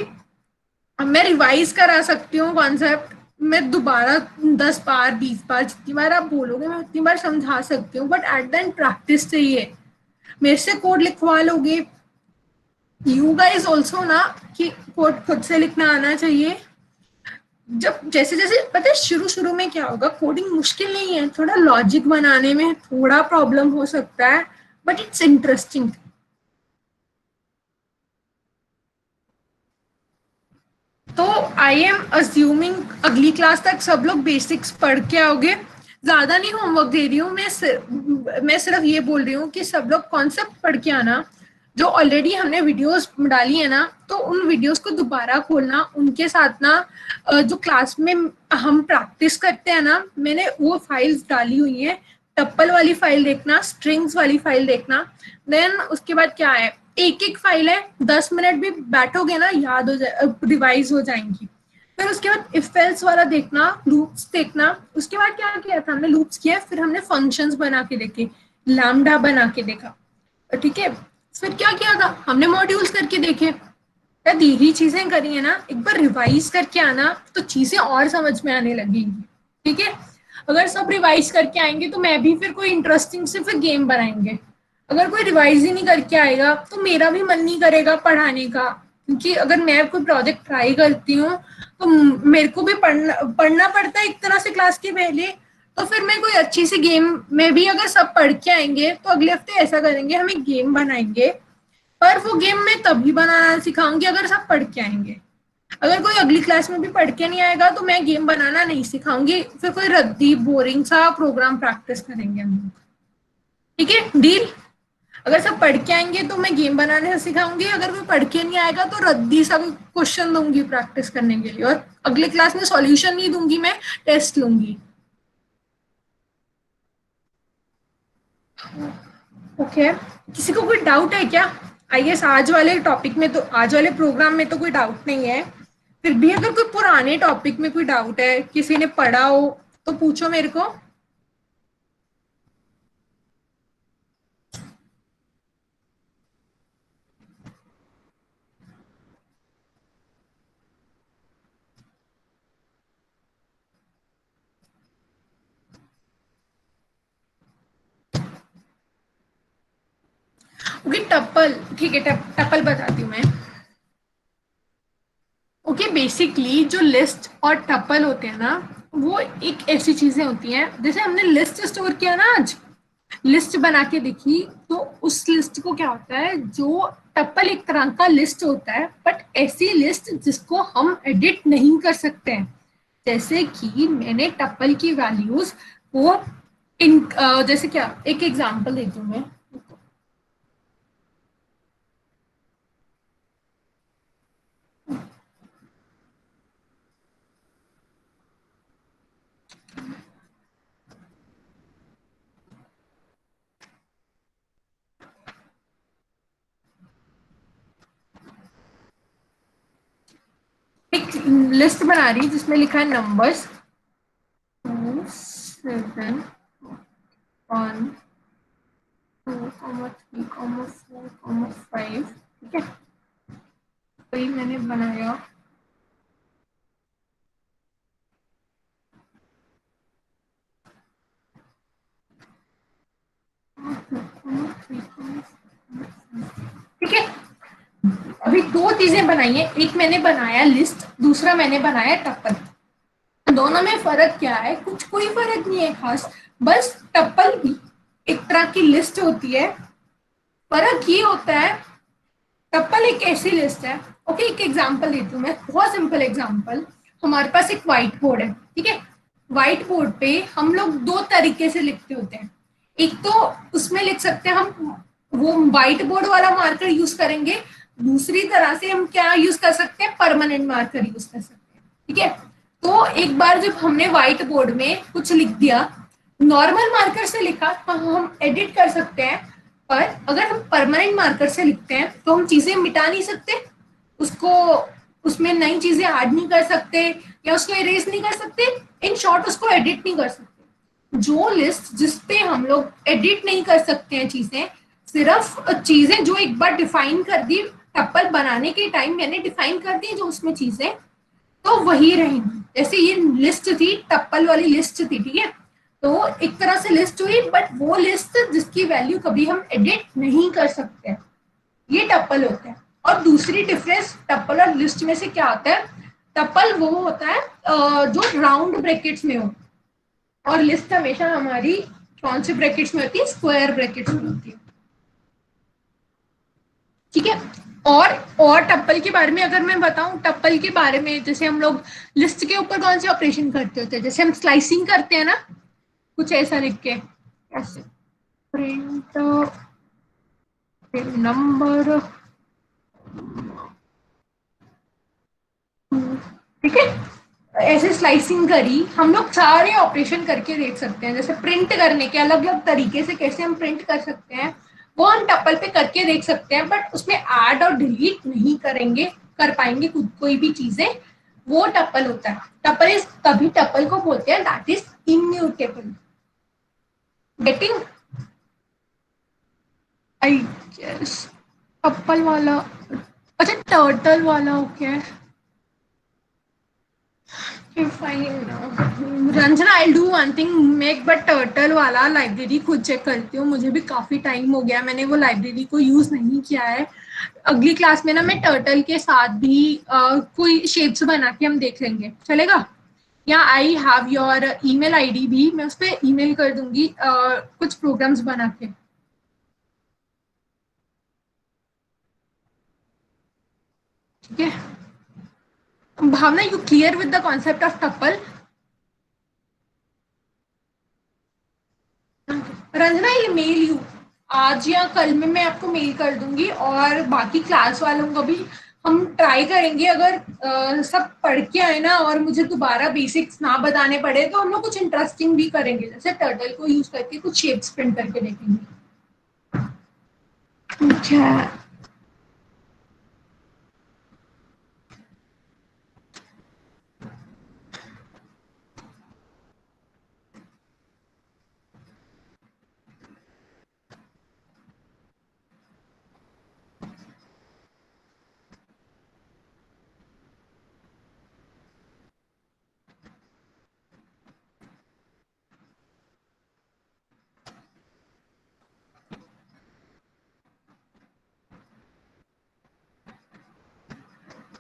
मैं रिवाइज करा सकती हूँ कॉन्सेप्ट, मैं दोबारा 10 बार 20 बार जितनी बार आप बोलोगे मैं उतनी बार समझा सकती हूँ, but at the end practice चाहिए। मेरे से कोड लिखवा लोगे, यू गाइज ऑल्सो ना, कि कोड खुद से लिखना आना चाहिए। जब जैसे जैसे पता है शुरू शुरू में क्या होगा, कोडिंग मुश्किल नहीं है, थोड़ा लॉजिक बनाने में थोड़ा प्रॉब्लम हो सकता है, बट इट्स इंटरेस्टिंग। तो आई एम अज्यूमिंग अगली क्लास तक सब लोग बेसिक्स पढ़ के आओगे। ज्यादा नहीं होमवर्क दे रही हूँ मैं सिर्फ ये बोल रही हूँ कि सब लोग कॉन्सेप्ट पढ़ के आना। जो ऑलरेडी हमने वीडियोस डाली है ना, तो उन वीडियोस को दोबारा खोलना, उनके साथ ना जो क्लास में हम प्रैक्टिस करते हैं ना, मैंने वो फाइल्स डाली हुई है। टप्पल वाली फाइल देखना, स्ट्रिंग्स वाली फाइल देखना। देन उसके बाद क्या है, एक एक फाइल है, 10 मिनट भी बैठोगे ना याद हो जाए, रिवाइज हो जाएंगी। फिर उसके बाद इफ एल्स वाला देखना, लूप्स देखना। उसके बाद क्या किया था हमने, लूप्स किया, फिर हमने फंक्शंस बना के देखे, लैम्डा बना के देखा, ठीक है। फिर क्या किया था, हमने मॉड्यूल्स करके देखे। यदि यही चीजें करी है ना, एक बार रिवाइज करके आना तो चीजें और समझ में आने लगेंगी, ठीक है। अगर सब रिवाइज करके आएंगे तो मैं भी फिर कोई इंटरेस्टिंग से फिर गेम बनाएंगे। अगर कोई रिवाइज ही नहीं करके आएगा तो मेरा भी मन नहीं करेगा पढ़ाने का, क्योंकि अगर मैं कोई प्रोजेक्ट ट्राई करती हूँ तो मेरे को भी पढ़ना पड़ता है एक तरह से क्लास के पहले। तो फिर मैं कोई अच्छी सी गेम में भी, अगर सब पढ़ के आएंगे तो अगले हफ्ते ऐसा करेंगे, हम एक गेम बनाएंगे। पर वो गेम मैं तभी बनाना सिखाऊंगी अगर सब पढ़ के आएंगे। अगर कोई अगली क्लास में भी पढ़ के नहीं आएगा तो मैं गेम बनाना नहीं सिखाऊंगी, फिर कोई रद्दी बोरिंग सा प्रोग्राम प्रैक्टिस करेंगे हम लोग, ठीक है, डील। अगर सब पढ़ के आएंगे तो मैं गेम बनाने से सिखाऊंगी, अगर कोई पढ़ के नहीं आएगा तो रद्दी सा क्वेश्चन दूंगी प्रैक्टिस करने के लिए, और अगले क्लास में सॉल्यूशन नहीं दूंगी, मैं टेस्ट लूंगी। ओके, किसी को कोई डाउट है क्या? आई गेस आज वाले टॉपिक में तो, आज वाले प्रोग्राम में तो कोई डाउट नहीं है। फिर भी अगर कोई पुराने टॉपिक में कोई डाउट है, किसी ने पढ़ा हो तो पूछो मेरे को। ओके, टप्पल, ठीक है, टप्पल बताती हूँ मैं। ओके, बेसिकली जो लिस्ट और टप्पल होते हैं ना, वो एक ऐसी चीजें होती हैं, जैसे हमने लिस्ट स्टोर किया ना, आज लिस्ट बना के देखी, तो उस लिस्ट को क्या होता है, जो टप्पल एक तरह का लिस्ट होता है, बट ऐसी लिस्ट जिसको हम एडिट नहीं कर सकते हैं। जैसे कि मैंने टप्पल की वैल्यूज को इन जैसे क्या, एक एग्जांपल देती हूँ मैं। एक लिस्ट बना रही हूँ जिसमें लिखा है नंबर्स 2 7 1 2 3 4 5, ठीक है। वही मैंने बनाया। ठीक है, अभी दो चीजें बनाई है, एक मैंने बनाया लिस्ट, दूसरा मैंने बनाया टप्पल। दोनों में फर्क क्या है? कुछ कोई फर्क नहीं है खास, बस टप्पल भी एक तरह की लिस्ट होती है। फर्क ये होता है, टप्पल एक ऐसी लिस्ट है। ओके, एक एग्जांपल देती हूँ मैं, बहुत सिंपल एग्जांपल। हमारे पास एक व्हाइट बोर्ड है, ठीक है। व्हाइट बोर्ड पे हम लोग दो तरीके से लिखते होते हैं। एक तो उसमें लिख सकते हैं हम, वो व्हाइट बोर्ड वाला मार्कर यूज करेंगे। दूसरी तरह से हम क्या यूज कर सकते हैं? परमानेंट मार्कर यूज कर सकते हैं, ठीक है। तो एक बार जब हमने व्हाइट बोर्ड में कुछ लिख दिया, नॉर्मल मार्कर से लिखा तो हम एडिट कर सकते हैं, पर अगर हम परमानेंट मार्कर से लिखते हैं तो हम चीजें मिटा नहीं सकते, उसको, उसमें नई चीजें ऐड नहीं कर सकते या उसको इरेज नहीं कर सकते। इन शॉर्ट उसको एडिट नहीं कर सकते। जो लिस्ट जिसपे हम लोग एडिट नहीं कर सकते हैं चीजें, सिर्फ चीजें जो एक बार डिफाइन कर दी, टप्पल बनाने के टाइम मैंने डिफाइन कर दी जो उसमें चीजें, तो वही रहेंगी। जैसे ये लिस्ट थी, टप्पल वाली लिस्ट थी, ठीक है। तो एक तरह से लिस्ट हुई, बट वो लिस्ट जिसकी वैल्यू कभी हम एडिट नहीं कर सकते, ये टप्पल होता है। और दूसरी डिफरेंस टप्पल और लिस्ट में से क्या आता है? टप्पल वो होता है जो राउंड ब्रैकेट्स में हो, और लिस्ट हमेशा हमारी कौन से ब्रैकेट्स में होती है? स्क्वायर ब्रैकेट्स में होती है, ठीक है। और टप्पल के बारे में अगर मैं बताऊं, टप्पल के बारे में जैसे हम लोग लिस्ट के ऊपर कौन से ऑपरेशन करते होते हैं? जैसे हम स्लाइसिंग करते हैं ना, कुछ ऐसा लिख के, ऐसे प्रिंट नंबर, ठीक है। ऐसे स्लाइसिंग करी, हम लोग सारे ऑपरेशन करके देख सकते हैं। जैसे प्रिंट करने के अलग अलग तरीके से कैसे हम प्रिंट कर सकते हैं, वो हम टप्पल पे करके देख सकते हैं, बट उसमें ऐड और डिलीट नहीं करेंगे, कर पाएंगे खुद कोई भी चीजें। वो टप्पल होता है। टप्पल इज, तभी टप्पल को बोलते हैं that is immutable. Getting? I guess tuple वाला, अच्छा टर्टल वाला, okay. Fine. Ranjana, I do one thing, मैं एक बार टर्टल वाला लाइब्रेरी खुद चेक करती हूँ। मुझे भी काफी टाइम हो गया, मैंने वो लाइब्रेरी को यूज नहीं किया है। अगली क्लास में ना मैं टर्टल के साथ भी कोई शेप्स बना के हम देख लेंगे, चलेगा? या I have your email ID भी, मैं उस पर ईमेल कर दूंगी कुछ प्रोग्राम्स बना के, ठीक है। Bhavna, you clear with the concept of tuple? Ranjana, ये मेल यू, आज या कल में मैं आपको मेल कर दूंगी, और बाकी क्लास वालों को भी हम ट्राई करेंगे। अगर सब पढ़ के आए ना और मुझे दोबारा बेसिक्स ना बताने पड़े, तो हम लोग कुछ इंटरेस्टिंग भी करेंगे, जैसे टर्टल को यूज करके कुछ शेप्स प्रिंट करके देखेंगे। अच्छा,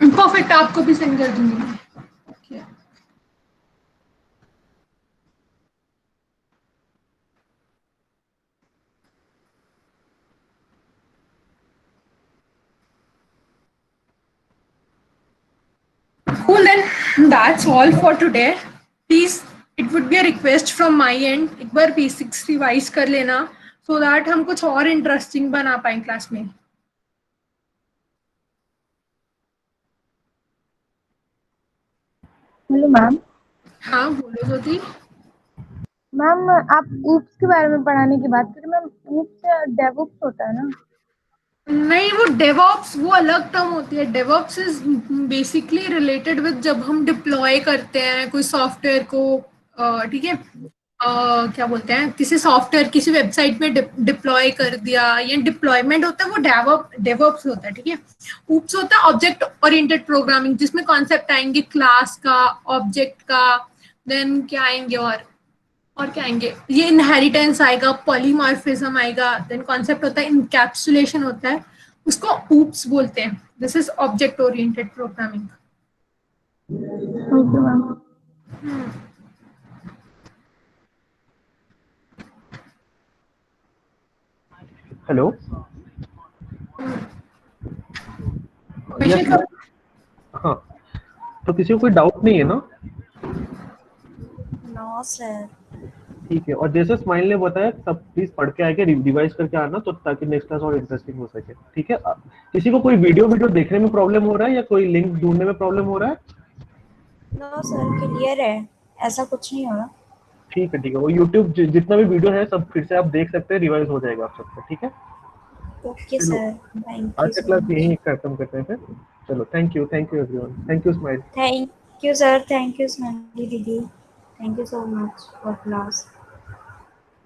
परफेक्ट, आपको भी सेंड कर दूंगी मैं। Okay. Cool then. That's all for today. Please, it would be a request from my end. एक बार basics revise कर लेना so that हम कुछ और interesting बना पाएं क्लास में. Hello ma'am. हाँ बोलो ज्योति. मैम आप ऊप्स के बारे में पढ़ाने की बात करें. मैम ऊप्स डेवऑप्स होता है ना? नहीं, वो डेवऑप्स वो अलग टर्म होती है. DevOps is basically related with जब हम डिप्लॉय करते हैं कोई सॉफ्टवेयर को. ठीक है. क्या बोलते हैं, किसी सॉफ्टवेयर किसी वेबसाइट में डिप्लॉय कर दिया, ये डिप्लॉयमेंट होता है, वो डेवऑप्स होता है. ठीक है. ऊप्स होता है ऑब्जेक्ट ओरिएंटेड प्रोग्रामिंग, जिसमें कॉन्सेप्ट आएंगे क्लास का, ऑब्जेक्ट का, देन क्या आएंगे और क्या आएंगे, ये इनहेरिटेंस आएगा, पॉलीमॉर्फिज्म आएगा, देन कॉन्सेप्ट होता है इनकैप्सुलेशन होता है, उसको ऊप्स बोलते हैं. This is object oriented programming. Okay ma'am. Hello. Question. हाँ, तो किसी को कोई डाउट नहीं है ना? No sir. ठीक है. और जैसे स्माइल ने बताया, सब प्लीज पढ़ के आके रिवाइज करके आना, तो ताकि नेक्स्ट क्लास और इंटरेस्टिंग हो सके. ठीक है. किसी को कोई वीडियो देखने में प्रॉब्लम हो रहा है या कोई लिंक ढूंढने में प्रॉब्लम हो रहा है? नो सर, क्लियर है, ऐसा कुछ नहीं हो रहा. ठीक है. वो यूट्यूब जितना भी वीडियो है सब फिर से आप देख सकते हैं, रिवाइज हो जाएगा आप सबका. ठीक है. ओके सर, थैंक आज का यू. क्लास यही खत्म करते हैं फिर. चलो, thank you everyone. Thank you smile. Thank you sir, thank you smiley दीदी, thank you so much for class.